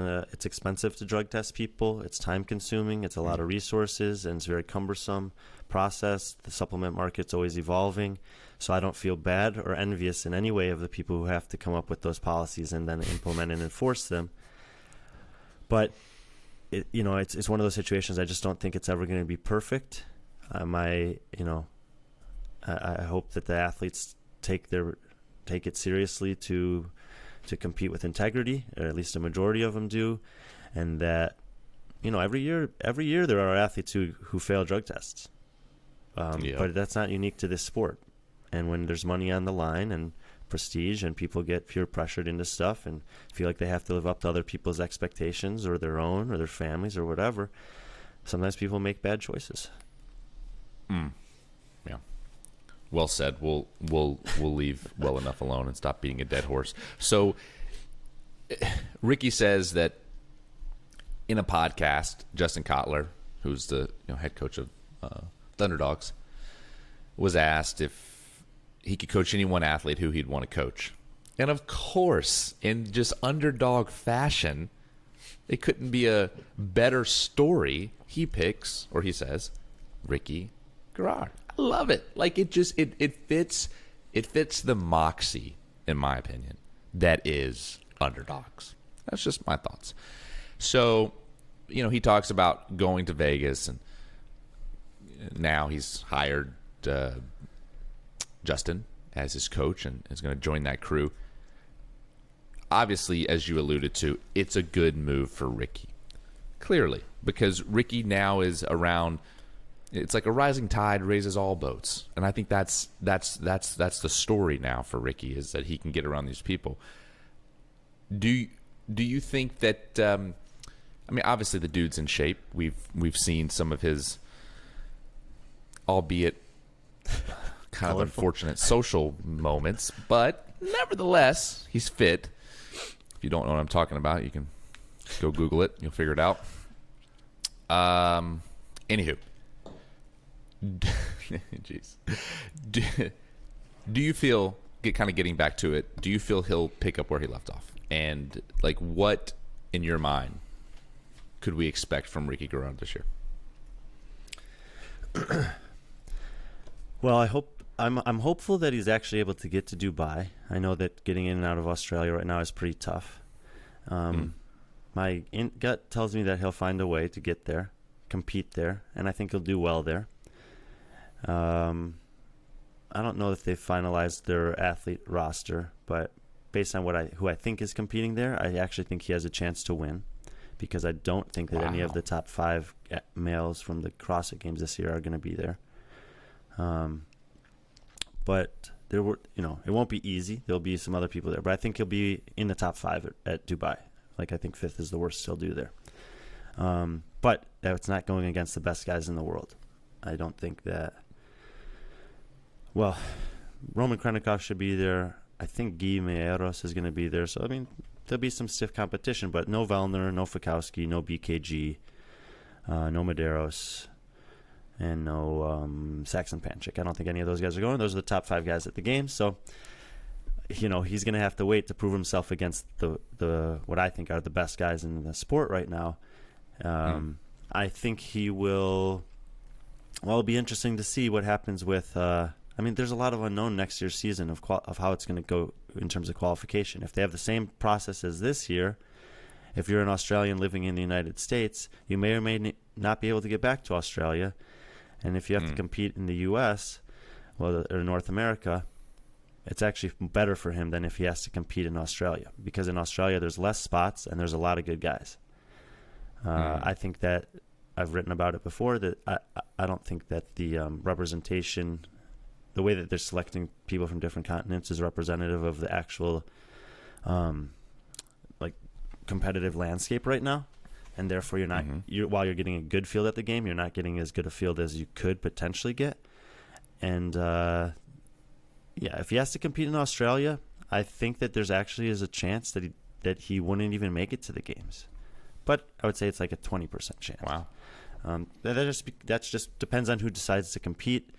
S2: expensive to drug test people. It's time consuming. It's a lot of resources, and it's a very cumbersome process. The supplement market's always evolving. So I don't feel bad or envious in any way of the people who have to come up with those policies and then implement and enforce them. But it's one of those situations I just don't think it's ever going to be perfect. I hope that the athletes take it seriously to compete with integrity, or at least a majority of them do, and that every year there are athletes who fail drug tests, but that's not unique to this sport. And when there's money on the line and prestige, and people get peer pressured into stuff and feel like they have to live up to other people's expectations or their own or their families or whatever, sometimes people make bad choices.
S1: Yeah. Well said. We'll leave well enough alone and stop being a dead horse. So Ricky says that in a podcast, Justin Kotler, who's the head coach of Thunderdogs, was asked if he could coach any one athlete who he'd want to coach. And of course, in just underdog fashion, it couldn't be a better story. He picks, or he says, Ricky Garard. I love it. Like it fits the moxie, in my opinion, that is underdogs. That's just my thoughts. So, he talks about going to Vegas, and now he's hired Justin as his coach and is going to join that crew. Obviously, as you alluded to, it's a good move for Ricky. Clearly, because Ricky now is around. It's like a rising tide raises all boats, and I think that's the story now for Ricky, is that he can get around these people. Do you think that? Obviously the dude's in shape. We've seen some of his, albeit kind of unfortunate social moments, but nevertheless, he's fit. If you don't know what I'm talking about, you can go Google it. You'll figure it out. Anywho. Jeez. Do you feel, getting back to it, do you feel he'll pick up where he left off? And what in your mind could we expect from Ricky Garard this year?
S2: Well, I'm hopeful that he's actually able to get to Dubai. I know that getting in and out of Australia right now is pretty tough. My gut tells me that he'll find a way to get there, compete there, and I think he'll do well there. I don't know if they've finalized their athlete roster, but based on who I think is competing there, I actually think he has a chance to win, because I don't think that any of the top 5 males from the CrossFit Games this year are going to be there. But it won't be easy. There'll be some other people there, but I think he'll be in the top 5 at Dubai. I think 5th is the worst he'll do there. But it's not going against the best guys in the world. I don't think that. Well, Roman Krennikov should be there. I think Guy Meeros is going to be there. So, there'll be some stiff competition, but no Vellner, no Fikowski, no BKG, no Medeiros, and no Saxon Panchik. I don't think any of those guys are going. Those are the top 5 guys at the game. So, he's going to have to wait to prove himself against the what I think are the best guys in the sport right now. I think he will. Well, it'll be interesting to see what happens with. There's a lot of unknown next year's season of how it's going to go in terms of qualification. If they have the same process as this year, if you're an Australian living in the United States, you may or may not be able to get back to Australia. And if you have to compete in the U.S., or North America, It's actually better for him than if he has to compete in Australia, because in Australia there's less spots and there's a lot of good guys. I think that I've written about it before, that I don't think that the representation, the way that they're selecting people from different continents, is representative of the actual like competitive landscape right now. And therefore, you're not while you're getting a good field at the game, you're not getting as good a field as you could potentially get. And if he has to compete in Australia, I think that there's actually is a chance that he wouldn't even make it to the games. But I would say it's like a 20% chance.
S1: Wow.
S2: That just depends on who decides to compete.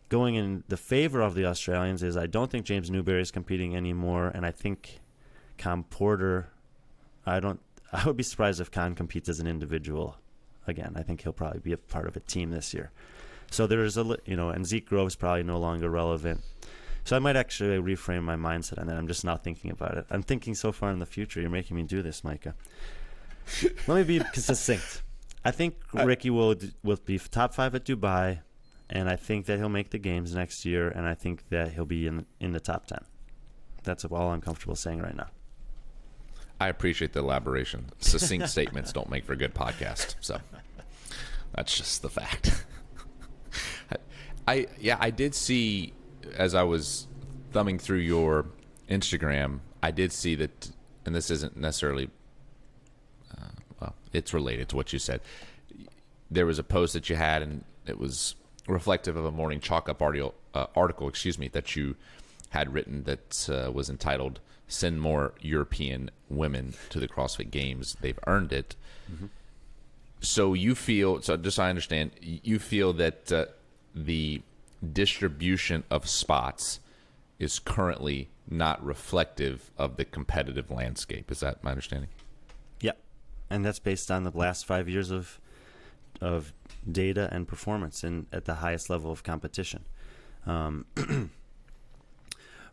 S2: Going in the favor of the Australians is I don't think James Newberry is competing anymore, and I think Con Porter, I would be surprised if Con competes as an individual again. I think he'll probably be a part of a team this year. So there's and Zeke Grove's probably no longer relevant. So I might actually reframe my mindset on that. I'm just not thinking about it. I'm thinking so far in the future. You're making me do this, Micah. Let me be succinct. I think Ricky will be top 5 at Dubai, and I think that he'll make the games next year, and I think that he'll be in the top 10. That's all I'm comfortable saying right now.
S1: I appreciate the elaboration. Succinct statements don't make for a good podcast, so that's just the fact. I did see, as I was thumbing through your Instagram, I did see that, and this isn't necessarily, it's related to what you said. There was a post that you had, and it was reflective of a Morning Chalk Up article, that you had written that was entitled "Send More European Women to the CrossFit Games. They've earned it." Mm-hmm. So you feel, so just so I understand, you feel that the distribution of spots is currently not reflective of the competitive landscape. Is that my understanding?
S2: Yeah, and that's based on the last 5 years of data and performance at the highest level of competition.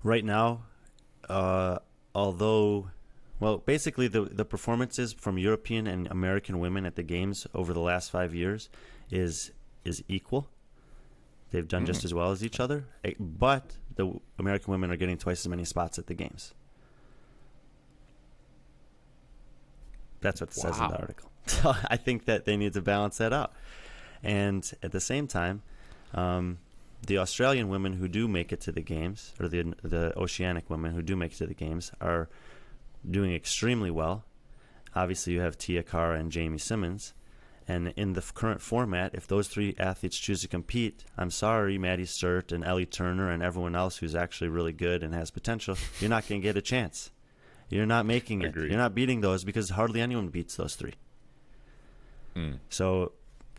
S2: Right now, basically the performances from European and American women at the games over the last 5 years is equal. They've done just as well as each other, but the American women are getting twice as many spots at the games. That's what it says in the article. So I think that they need to balance that out. And at the same time, the Australian women who do make it to the games, or the Oceanic women who do make it to the games, are doing extremely well. Obviously, you have Tia Cara and Jamie Simmons. And in the current format, if those 3 athletes choose to compete, I'm sorry, Maddie Sturt and Ellie Turner and everyone else who's actually really good and has potential, you're not going to get a chance. You're not making it.
S1: Agreed.
S2: You're not beating those, because hardly anyone beats those 3. So,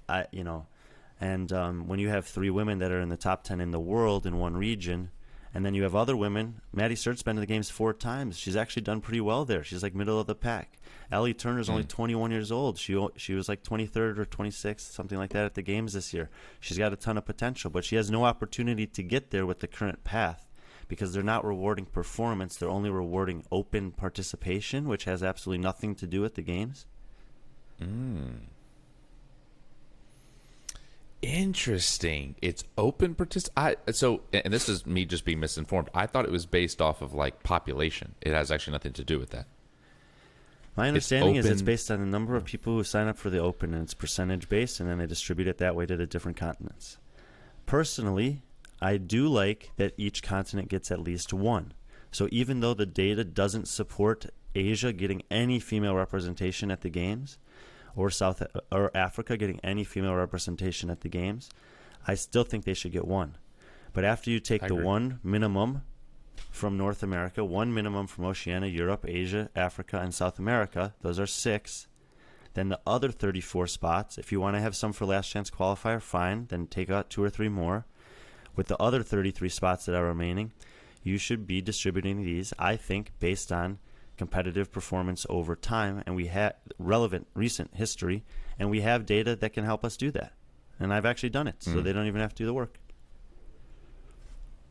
S2: when you have 3 women that are in the top 10 in the world in one region, and then you have other women, Maddie Sturt's been to the games 4 times. She's actually done pretty well there. She's like middle of the pack. Ellie Turner's only 21 years old. She was like 23rd or 26th, something like that, at the games this year. She's got a ton of potential, but she has no opportunity to get there with the current path, because they're not rewarding performance. They're only rewarding open participation, which has absolutely nothing to do with the games.
S1: Interesting. It's open So, and this is me just being misinformed. I thought it was based off of like population. It has actually nothing to do with that.
S2: My understanding is it's based on the number of people who sign up for the Open, and it's percentage based, and then they distribute it that way to the different continents. Personally, I do like that each continent gets at least 1. So even though the data doesn't support Asia getting any female representation at the games, or Africa getting any female representation at the games, I still think they should get 1. But after you take the 1 minimum from North America, 1 minimum from Oceania, Europe, Asia, Africa, and South America, those are 6. Then the other 34 spots, if you want to have some for last chance qualifier, fine, then take out 2 or 3 more. With the other 33 spots that are remaining, you should be distributing these, I think, based on competitive performance over time, and we have relevant recent history, and we have data that can help us do that. And I've actually done it, so they don't even have to do the work.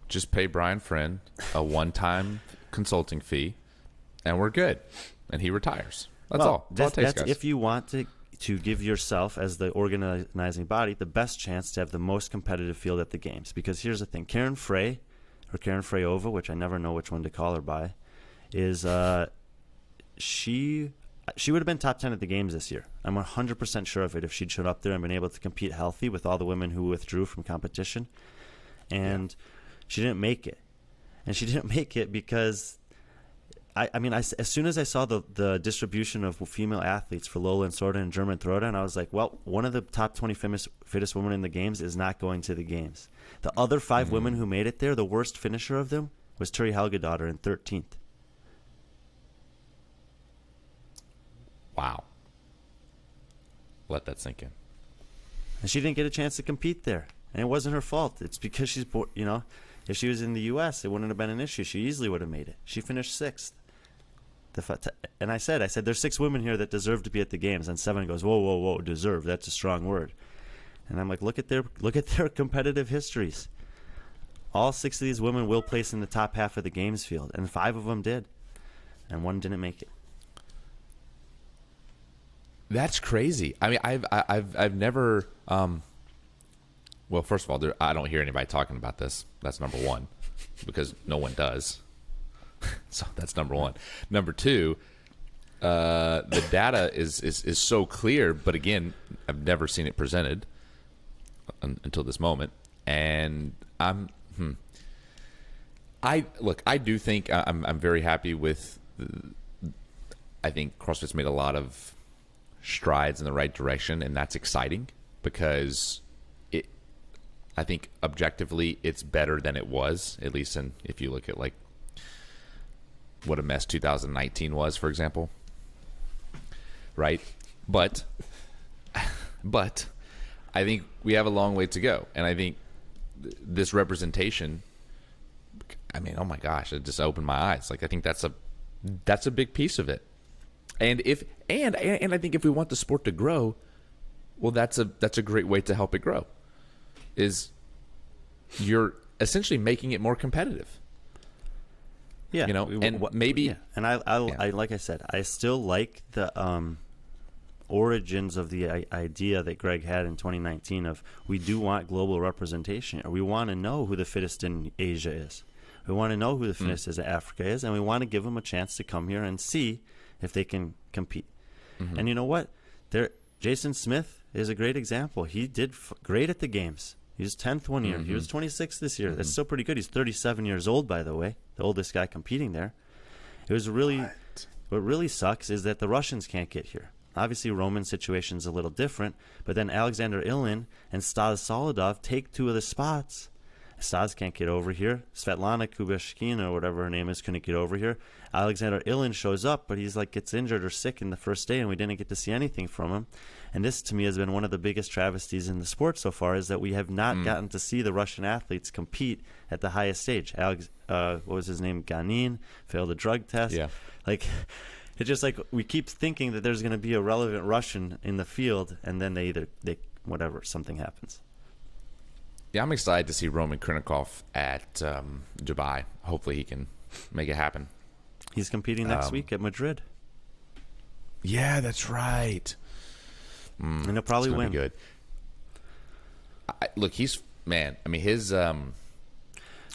S1: Just pay Brian Friend a one-time consulting fee, and we're good. And he retires. That's all. That's all it takes, guys.
S2: If you want to give yourself, as the organizing body, the best chance to have the most competitive field at the games. Because here's the thing. Karen Frey or Karen Freyova, which I never know which one to call her by, is she would have been top 10 at the games this year. I'm 100% sure of it if she'd showed up there and been able to compete healthy with all the women who withdrew from competition. And she didn't make it. And she didn't make it because, as soon as I saw the distribution of female athletes for Lowland Sorta and German Throwdown, I was like, well, one of the top 20 fittest women in the games is not going to the games. The other 5 women who made it there, the worst finisher of them was Turi Helgadottir in 13th.
S1: Wow. Let that sink in.
S2: And she didn't get a chance to compete there. And it wasn't her fault. It's because she's, if she was in the U.S., it wouldn't have been an issue. She easily would have made it. She finished 6th. And I said, there's 6 women here that deserve to be at the games. And Sevan goes, whoa, deserve. That's a strong word. And I'm like, look at their competitive histories. All 6 of these women will place in the top half of the games field, and 5 of them did, and 1 didn't make it.
S1: That's crazy. I mean, I've never. Well, first of all, I don't hear anybody talking about this. That's number one, because no one does. So that's number one. Number two, the data is so clear, but again, I've never seen it presented until this moment, and I do think I'm very happy with. I think CrossFit's made a lot of strides in the right direction, and that's exciting because I think objectively it's better than it was, at least if you look at like what a mess 2019 was, for example, right? But I think we have a long way to go, and I think this representation, I mean, oh my gosh, it just opened my eyes. Like, I think that's a big piece of it. And I think if we want the sport to grow, well, that's a great way to help it grow. Is you're essentially making it more competitive.
S2: Yeah,
S1: and maybe.
S2: Yeah. And I like I said, I still like the origins of the idea that Greg had in 2019 of we do want global representation, or we want to know who the fittest in Asia is. We want to know who the fittest in Africa is, and we want to give them a chance to come here and see if they can compete. Mm-hmm. And you know what? Jason Smith is a great example. He did great at the games. He was 10th one year. Mm-hmm. He was 26th this year. Mm-hmm. That's still pretty good. He's 37 years old, by the way, the oldest guy competing there. It was really what really sucks is that the Russians can't get here. Obviously, Roman's situation is a little different, but then Alexander Ilin and Stas Solodov take 2 of the spots. Stas can't get over here. Svetlana Kubashkina, or whatever her name is, couldn't get over here. Alexander Ilin shows up, but he's like gets injured or sick in the first day, and we didn't get to see anything from him. And this, to me, has been one of the biggest travesties in the sport so far, is that we have not gotten to see the Russian athletes compete at the highest stage. What was his name? Ganin failed a drug test.
S1: Yeah.
S2: Like, it's just like we keep thinking that there's going to be a relevant Russian in the field, and then something happens.
S1: Yeah, I'm excited to see Roman Krinikov at Dubai. Hopefully he can make it happen.
S2: He's competing next week at Madrid.
S1: Yeah, that's right.
S2: And he'll probably win.
S1: Be good. Look, he's man. I mean, his the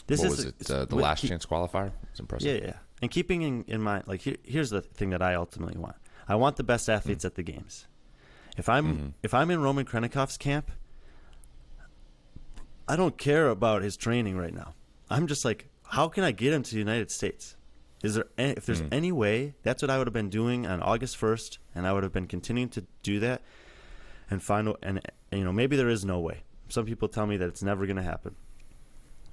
S1: last chance qualifier? It's impressive.
S2: Yeah. And keeping in mind, like here's the thing that I ultimately want. I want the best athletes at the games. If I'm in Roman Krenikov's camp, I don't care about his training right now. I'm just like, how can I get him to the United States? If there's any way, that's what I would have been doing on August 1st, and I would have been continuing to do that and maybe there is no way. Some people tell me that it's never going to happen.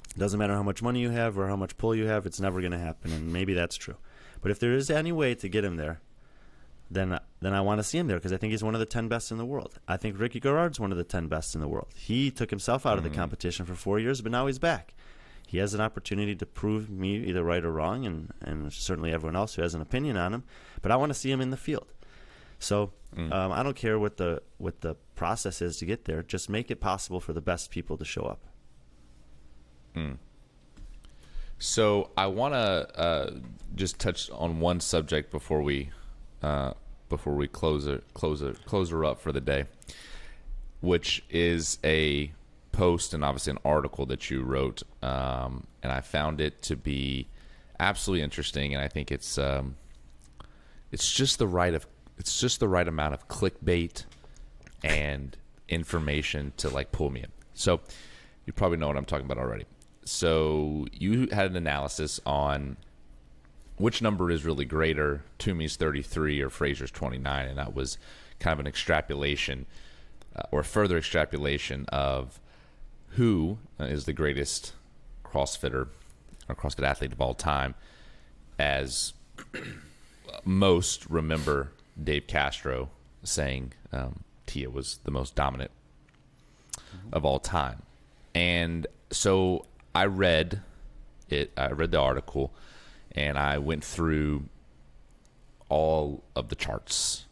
S2: It doesn't matter how much money you have or how much pull you have, it's never going to happen, and maybe that's true. But if there is any way to get him there, then I want to see him there because I think he's one of the 10 best in the world. I think Ricky Garard's one of the 10 best in the world. He took himself out of the competition for 4 years, but now he's back. He has an opportunity to prove me either right or wrong, and certainly everyone else who has an opinion on him. But I want to see him in the field. So I don't care what the process is to get there. Just make it possible for the best people to show up.
S1: So I want to just touch on one subject before we close her up for the day, which is a post and obviously an article that you wrote, and I found it to be absolutely interesting, and I think it's just the right amount of clickbait and information to like pull me in. So you probably know what I'm talking about already. So you had an analysis on which number is really greater, Toomey's 33 or Fraser's 29, and that was kind of an extrapolation or further extrapolation of who is the greatest CrossFitter or CrossFit athlete of all time, as most remember Dave Castro saying Tia was the most dominant of all time. And so I read it. I read the article, and I went through all of the charts,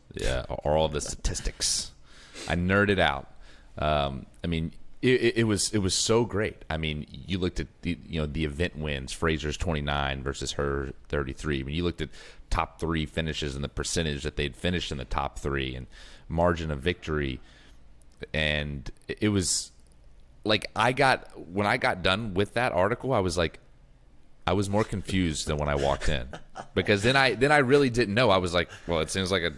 S1: all of the statistics. I nerded out. I mean, it was so great. I mean, you looked at the event wins, Fraser's 29 versus her 33. I mean, you looked at top 3 finishes and the percentage that they'd finished in the top 3 and margin of victory. And it was like when I got done with that article, I was like, I was more confused than when I walked in, because then I really didn't know. I was like, well, it seems like a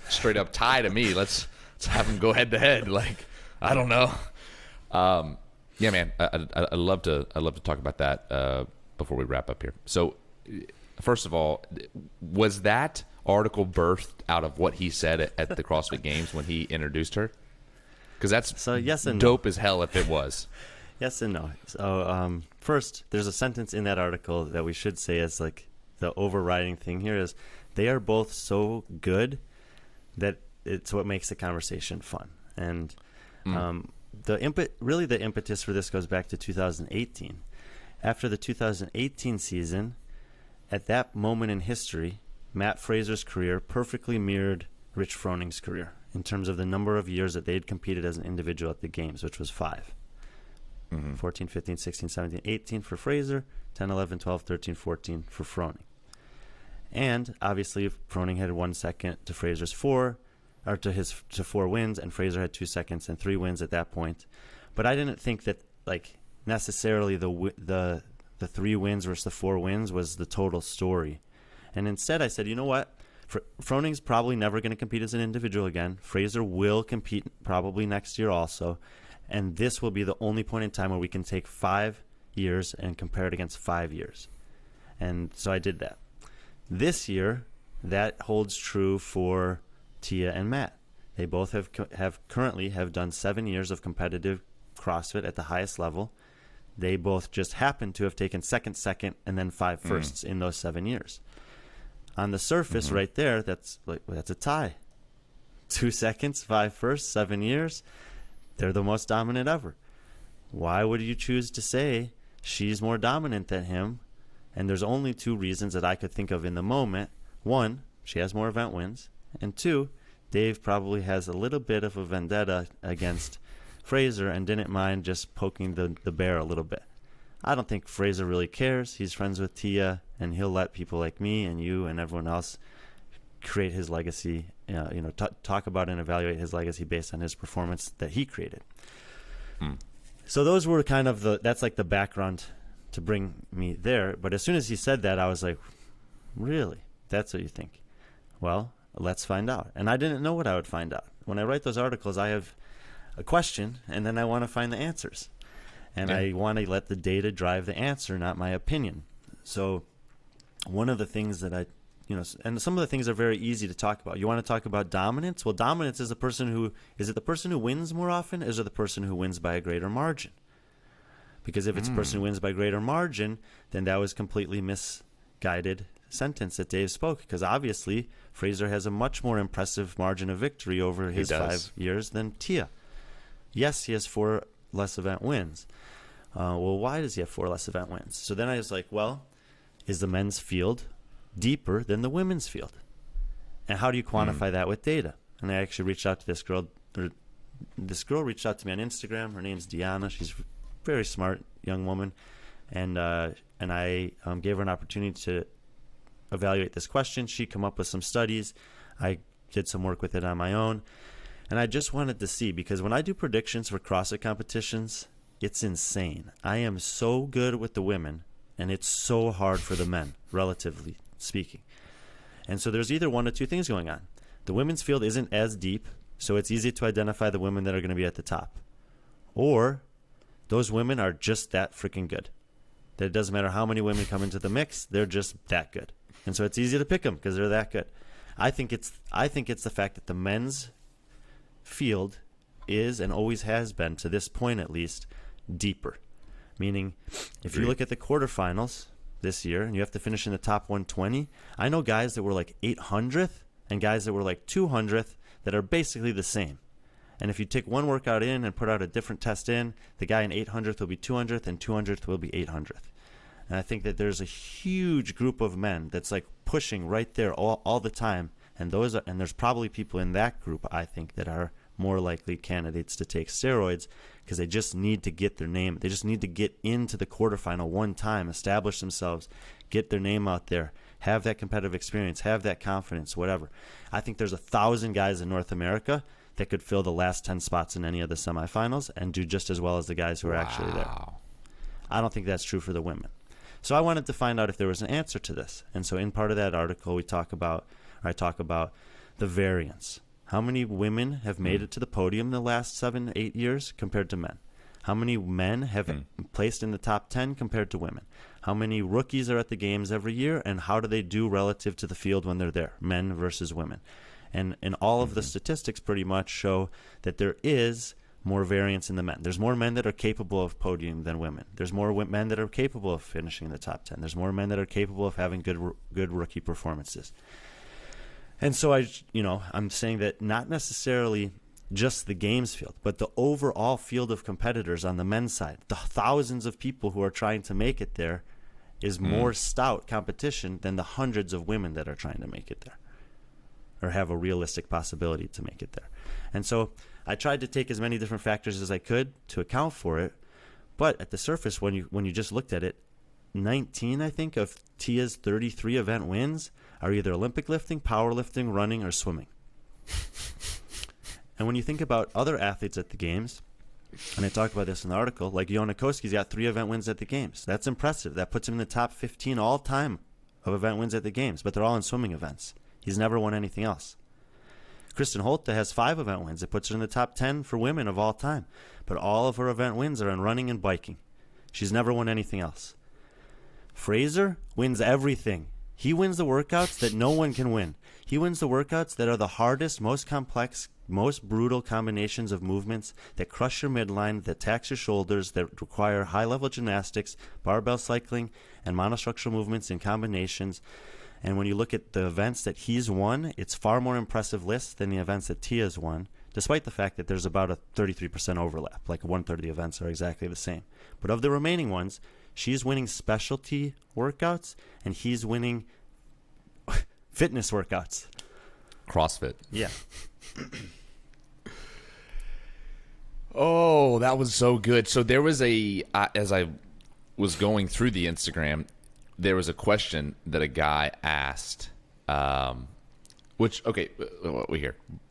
S1: straight up tie to me. Let's have them go head to head. Like, I don't know. Yeah, man, I love to talk about that before we wrap up here. So, first of all, was that article birthed out of what he said at the CrossFit Games when he introduced her? Because that's
S2: yes and
S1: dope
S2: no.
S1: as hell if it was.
S2: Yes and no. So first, there's a sentence in that article that we should say as like the overriding thing here is they are both so good that it's what makes the conversation fun. And the impetus for this goes back to 2018. After the 2018 season, at that moment in history, Matt Fraser's career perfectly mirrored Rich Froning's career in terms of the number of years that they'd competed as an individual at the games, which was 5. 14, 15, 16, 17, 18 for Fraser, 10, 11, 12, 13, 14 for Froning. And obviously Froning had 1 second to Fraser's 4, or to 4 wins, and Fraser had 2 seconds and 3 wins at that point. But I didn't think that like necessarily the 3 wins versus the 4 wins was the total story. And instead I said, you know what? Froning's probably never going to compete as an individual again. Fraser will compete probably next year also. And this will be the only point in time where we can take 5 years and compare it against 5 years. And so I did that. This year, that holds true for Tia and Matt. They both have currently done 7 years of competitive CrossFit at the highest level. They both just happen to have taken second, and then 5 firsts in those 7 years. On the surface, right there, that's a tie. 2 seconds, 5 firsts, 7 years. They're the most dominant ever. Why would you choose to say she's more dominant than him? And there's only 2 reasons that I could think of in the moment. 1, she has more event wins. And 2, Dave probably has a little bit of a vendetta against Fraser and didn't mind just poking the bear a little bit. I don't think Fraser really cares. He's friends with Tia, and he'll let people like me and you and everyone else create his legacy, talk about and evaluate his legacy based on his performance that he created. So those were kind of that's like the background to bring me there. But as soon as he said that, I was like, really? That's what you think? Well, let's find out. And I didn't know what I would find out. When I write those articles, I have a question, and then I want to find the answers. And I want to let the data drive the answer, not my opinion. So one of the things that and some of the things are very easy to talk about. You want to talk about dominance? Well, dominance is the person who wins more often, or is it the person who wins by a greater margin? Because if it's the person who wins by greater margin, then that was completely misguided sentence that Dave spoke, because obviously Fraser has a much more impressive margin of victory over his 5 years than Tia. Yes, he has 4 less event wins. Well, why does he have 4 less event wins? So then I was like, well, is the men's field deeper than the women's field? And how do you quantify that with data? And I actually reached out to this girl. This girl reached out to me on Instagram. Her name's Deanna. She's a very smart young woman. And I gave her an opportunity to evaluate this question. She come up with some studies. I did some work with it on my own. And I just wanted to see, because when I do predictions for CrossFit competitions, it's insane. I am so good with the women, and it's so hard for the men, relatively speaking. And so there's either one or two things going on. The women's field isn't as deep, so it's easy to identify the women that are going to be at the top. Or those women are just that freaking good. That it doesn't matter how many women come into the mix, they're just that good. And so it's easy to pick them because they're that good. I think it's the fact that the men's field is and always has been, to this point at least, deeper. Meaning, if you look at the quarterfinals this year and you have to finish in the top 120, I know guys that were like 800th and guys that were like 200th that are basically the same. And if you take one workout in and put out a different test in, the guy in 800th will be 200th and 200th will be 800th. And I think that there's a huge group of men that's like pushing right there all the time. And there's probably people in that group, I think, that are more likely candidates to take steroids because they just need to get their name. They just need to get into the quarterfinal one time, establish themselves, get their name out there, have that competitive experience, have that confidence, whatever. I think there's 1,000 guys in North America that could fill the last 10 spots in any of the semifinals and do just as well as the guys who are actually there. I don't think that's true for the women. So I wanted to find out if there was an answer to this. And so in part of that article, I talk about the variance. How many women have made it to the podium in the last 7-8 years compared to men? How many men have placed in the top 10 compared to women? How many rookies are at the games every year, and how do they do relative to the field when they're there, men versus women? And all of the statistics pretty much show that there is more variance in the men. There's more men that are capable of podium than women. There's more men that are capable of finishing in the top 10. There's more men that are capable of having good rookie performances. And so I'm saying that not necessarily just the games field, but the overall field of competitors on the men's side, the thousands of people who are trying to make it there, is more stout competition than the hundreds of women that are trying to make it there or have a realistic possibility to make it there. And so I tried to take as many different factors as I could to account for it. But at the surface, when you just looked at it, 19, I think, of Tia's 33 event wins are either Olympic lifting, powerlifting, running, or swimming. And when you think about other athletes at the games, and I talked about this in the article, like Jonakowski's got 3 event wins at the games. That's impressive. That puts him in the top 15 all time of event wins at the games, but they're all in swimming events. He's never won anything else. Kristen Holte has 5 event wins. It puts her in the top 10 for women of all time. But all of her event wins are in running and biking. She's never won anything else. Fraser wins everything. He wins the workouts that no one can win. He wins the workouts that are the hardest, most complex, most brutal combinations of movements that crush your midline, that tax your shoulders, that require high-level gymnastics, barbell cycling, and monostructural movements in combinations. And when you look at the events that he's won, it's far more impressive list than the events that Tia's won, despite the fact that there's about a 33% overlap, like 1/3 of the events are exactly the same. But of the remaining ones, she's winning specialty workouts, and he's winning fitness workouts.
S1: CrossFit.
S2: Yeah.
S1: Oh, that was so good. So there was as I was going through the Instagram, there was a question that a guy asked, here,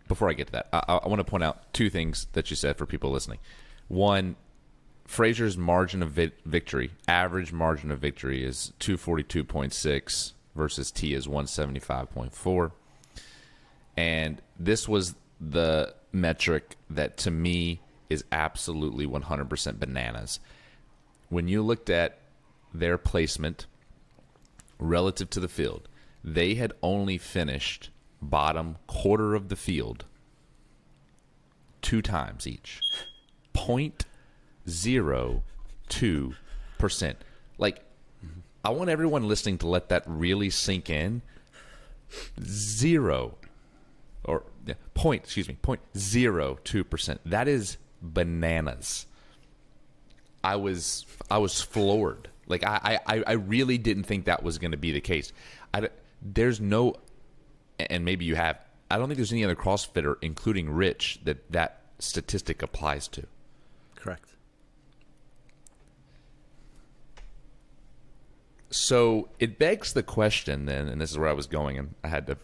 S1: before I get to that, I want to point out 2 things that you said for people listening. One, Fraser's margin of victory, average margin of victory, is 242.6 versus Tia's 175.4. And this was the metric that, to me, is absolutely 100% bananas. When you looked at their placement relative to the field, they had only finished bottom quarter of the field 2 times each. 0.02%. Like, I want everyone listening to let that really sink in. 0.02%. That is bananas. I was floored. Like, I really didn't think that was going to be the case. There's no, and maybe you have, I don't think there's any other CrossFitter, including Rich, that statistic applies to.
S2: Correct.
S1: So it begs the question then, and this is where I was going, and I had to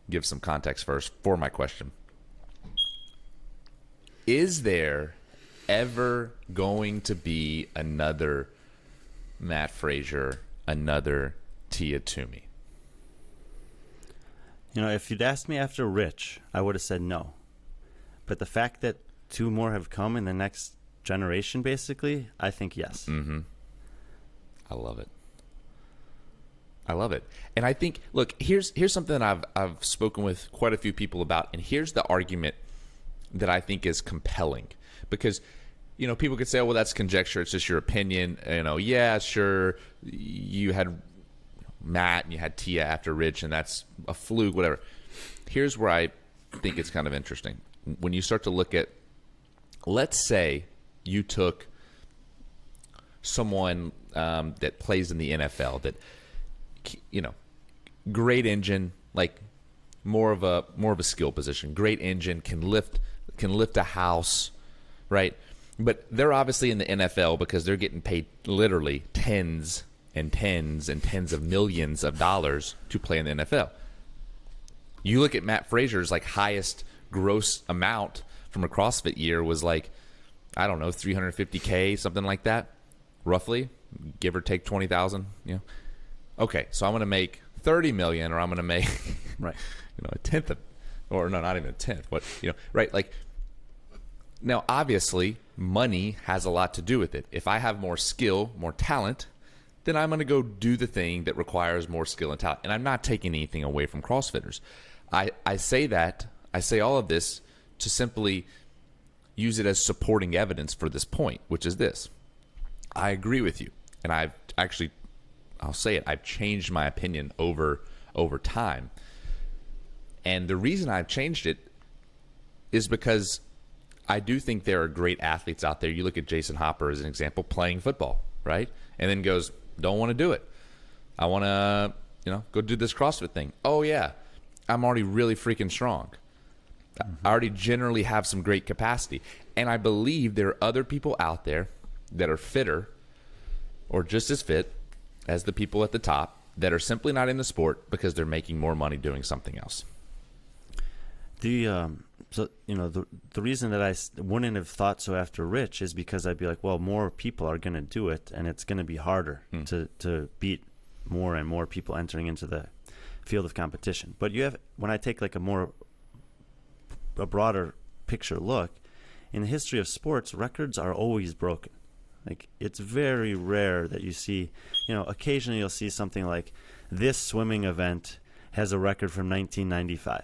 S1: give some context first for my question. Is there ever going to be another Matt Fraser, another Tia Toomey?
S2: You know, if you'd asked me after Rich, I would have said no. But the fact that two more have come in the next generation, basically, I think yes.
S1: Mm-hmm. I love it. I love it. And I think, look, here's something that I've spoken with quite a few people about, and here's the argument that I think is compelling. Because, you know, people could say, oh, well, that's conjecture, it's just your opinion. You know, yeah, sure, you had Matt and you had Tia after Rich, and that's a fluke, whatever. Here's where I think it's kind of interesting. When you start to look at, let's say you took someone that plays in the NFL that, you know, great engine, like more of a skill position, great engine, can lift a house, right? But they're obviously in the NFL because they're getting paid literally tens and tens and tens of millions of dollars to play in the NFL. You look at Matt Fraser's like highest gross amount from a CrossFit year was like, I don't know, $350K, something like that, roughly, give or take 20,000. You know, okay, so I'm going to make 30 million, or I'm going to make,
S2: right,
S1: you know, a tenth of, or no, not even a tenth, but you know, right, like. Now, obviously, money has a lot to do with it. If I have more skill, more talent, then I'm going to go do the thing that requires more skill and talent. And I'm not taking anything away from CrossFitters. I say all of this to simply use it as supporting evidence for this point, which is this. I agree with you. And I'll say it, I've changed my opinion over time. And the reason I've changed it is because I do think there are great athletes out there. You look at Jason Hopper as an example, playing football, right? And then goes, don't want to do it. I want to, you know, go do this CrossFit thing. Oh, yeah, I'm already really freaking strong. I already generally have some great capacity. And I believe there are other people out there that are fitter or just as fit as the people at the top that are simply not in the sport because they're making more money doing something else.
S2: So, you know, the reason that I wouldn't have thought so after Rich is because I'd be like, well, more people are going to do it, and it's going to be harder to beat more and more people entering into the field of competition. But when I take like a broader picture look, in the history of sports, records are always broken. Like, it's very rare that you see, you know, occasionally you'll see something like this swimming event has a record from 1995.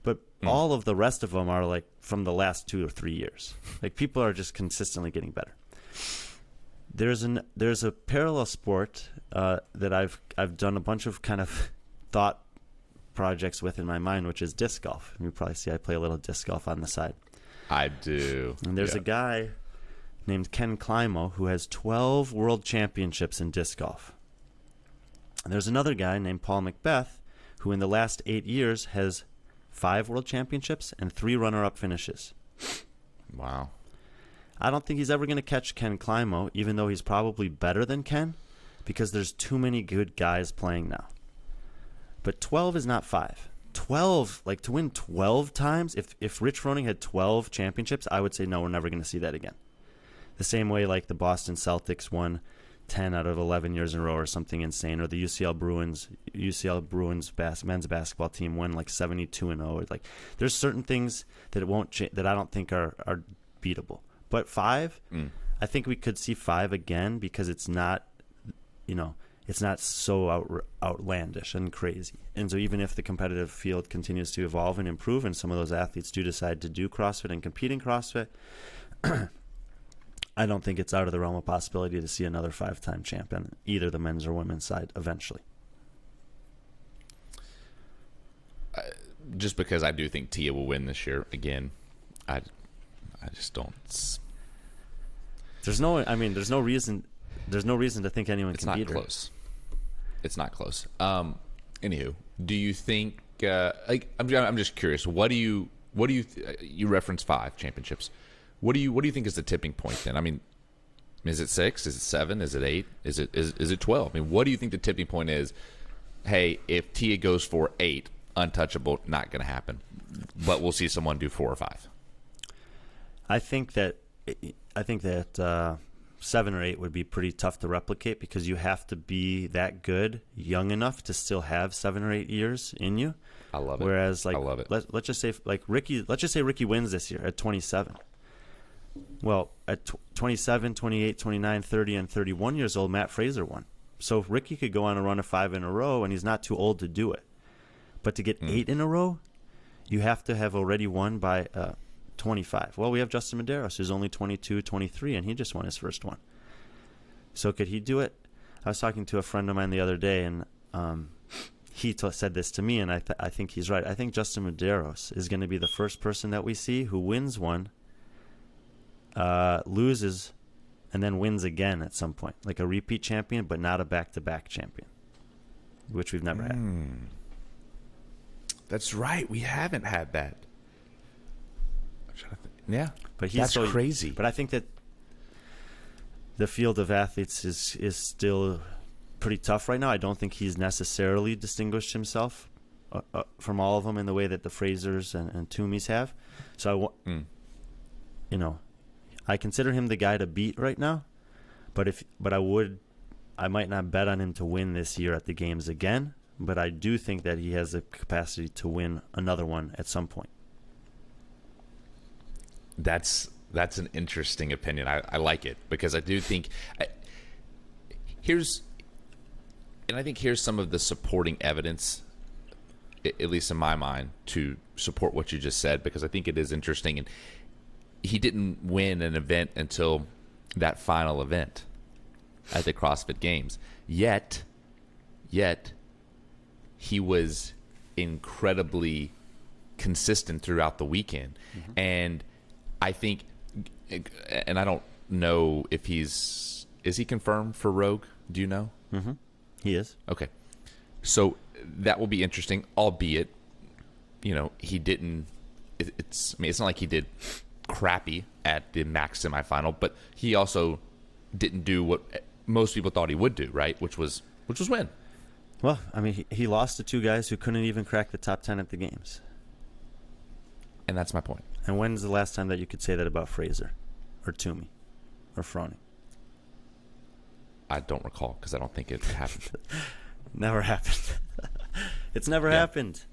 S2: But all of the rest of them are like from the last 2 or 3 years. Like, people are just consistently getting better. There's a parallel sport that I've done a bunch of kind of thought projects with in my mind, which is disc golf. You probably see I play a little disc golf on the side.
S1: I do.
S2: And there's a guy named Ken Climo who has 12 world championships in disc golf. And there's another guy named Paul Macbeth who in the last 8 years has 5 world championships and 3 runner-up finishes.
S1: Wow.
S2: I don't think he's ever going to catch Ken Climo, even though he's probably better than Ken, because there's too many good guys playing now. But 12 is not 5. 12, like to win 12 times, if Rich Froning had 12 championships, I would say, no, we're never going to see that again. The same way like the Boston Celtics won 10 out of 11 years in a row or something insane, or the UCL Bruins men's basketball team won like 72-0. Like, there's certain things that that I don't think are beatable. But 5, I think we could see 5 again because it's not, you know, it's not so outlandish and crazy. And so even if the competitive field continues to evolve and improve, and some of those athletes do decide to do CrossFit and compete in CrossFit, I don't think it's out of the realm of possibility to see another 5-time champion, either the men's or women's side, eventually.
S1: Just because I do think Tia will win this year again, I just don't.
S2: There's no reason to think anyone can beat her.
S1: It's not close. Anywho, do you think? I'm just curious. What do you reference 5 championships? What do you think is the tipping point then? I mean, is it 6? Is it 7? Is it 8? Is it 12? I mean, what do you think the tipping point is? Hey, if Tia goes for 8, untouchable, not going to happen. But we'll see someone do 4 or 5.
S2: I think that that 7 or 8 would be pretty tough to replicate because you have to be that good young enough to still have 7 or 8 years in you.
S1: I love it.
S2: Whereas, like,
S1: I love it.
S2: Let's just say, like, Ricky. Let's just say Ricky wins this year at 27. Well, at 27, 28, 29, 30, and 31 years old, Matt Fraser won. So Ricky could go on a run of 5 in a row, and he's not too old to do it. But to get 8 in a row, you have to have already won by 25. Well, we have Justin Medeiros, who's only 22, 23, and he just won his first one. So could he do it? I was talking to a friend of mine the other day, and he said this to me, and I think he's right. I think Justin Medeiros is going to be the first person that we see who wins one, loses, and then wins again at some point, like a repeat champion, but not a back-to-back champion, which we've never had.
S1: That's right. We haven't had that. Yeah,
S2: but
S1: that's crazy.
S2: But I think that the field of athletes is still pretty tough right now. I don't think he's necessarily distinguished himself from all of them in the way that the Frasers and Toomeys have. So I consider him the guy to beat right now. But I might not bet on him to win this year at the games again. But I do think that he has the capacity to win another one at some point.
S1: That's an interesting opinion. I like it because I do think here's some of the supporting evidence, at least in my mind, to support what you just said, because I think it is interesting. And he didn't win an event until that final event at the CrossFit Games. Yet he was incredibly consistent throughout the weekend. And I think, and I don't know if is he confirmed for Rogue? Do you know?
S2: He is.
S1: Okay. So that will be interesting, albeit, he didn't, it's not like he did crappy at the max semifinal, but he also didn't do what most people thought he would do, right? Which was win.
S2: Well, I mean, he lost to 2 guys who couldn't even crack the top 10 at the games.
S1: And that's my point.
S2: And when's the last time that you could say that about Fraser or Toomey or Froning?
S1: I don't recall because I don't think it happened.
S2: Never happened. It's never happened.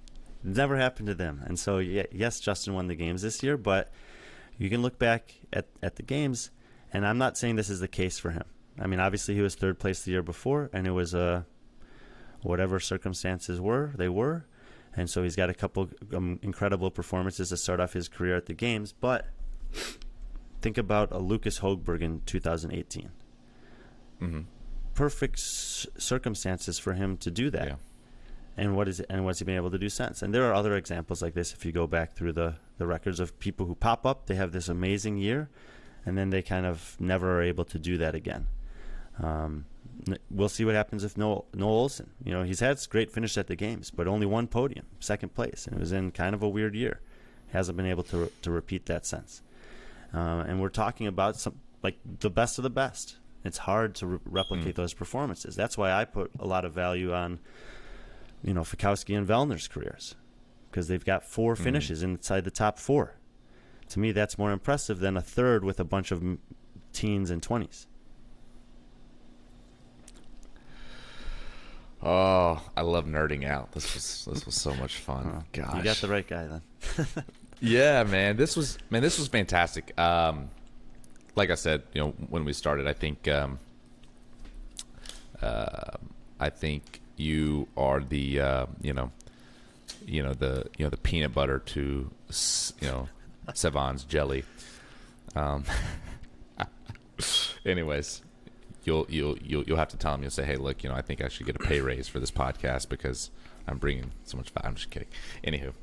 S2: It never happened to them. And so, yes, Justin won the games this year, but you can look back at the games, and I'm not saying this is the case for him. I mean, obviously he was 3rd place the year before, and it was whatever circumstances they were. And so he's got a couple incredible performances to start off his career at the games. But think about a Lucas Hogberg in 2018. Perfect circumstances for him to do that. Yeah. And what's he been able to do since? And there are other examples like this if you go back through the records of people who pop up, they have this amazing year, and then they kind of never are able to do that again. We'll see what happens if Noel Olsen. He's had great finish at the games, but only one podium, 2nd place, and it was in kind of a weird year. Hasn't been able to repeat that since. And we're talking about some like the best of the best. It's hard to replicate those performances. That's why I put a lot of value on, Fikowski and Vellner's careers, because they've got 4 finishes inside the top 4. To me, that's more impressive than a 3rd with a bunch of teens and 20s.
S1: Oh, I love nerding out. This was so much fun. Gosh,
S2: you got the right guy then.
S1: Yeah, man. This was fantastic. Like I said, when we started, I think you are the the peanut butter to Sevan's jelly. Anyways, you'll have to tell him. You'll say, hey, look, I think I should get a pay raise for this podcast because I'm bringing so much value. I'm just kidding. Anywho,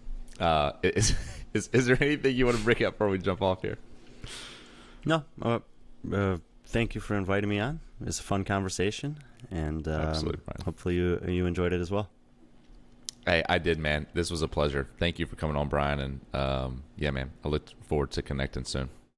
S1: is there anything you want to bring up before we jump off here?
S2: No. Thank you for inviting me on. It's a fun conversation, and
S1: absolutely, Brian.
S2: Hopefully you enjoyed it as well.
S1: Hey, I did, man. This was a pleasure. Thank you for coming on, Brian. And yeah, man, I look forward to connecting soon.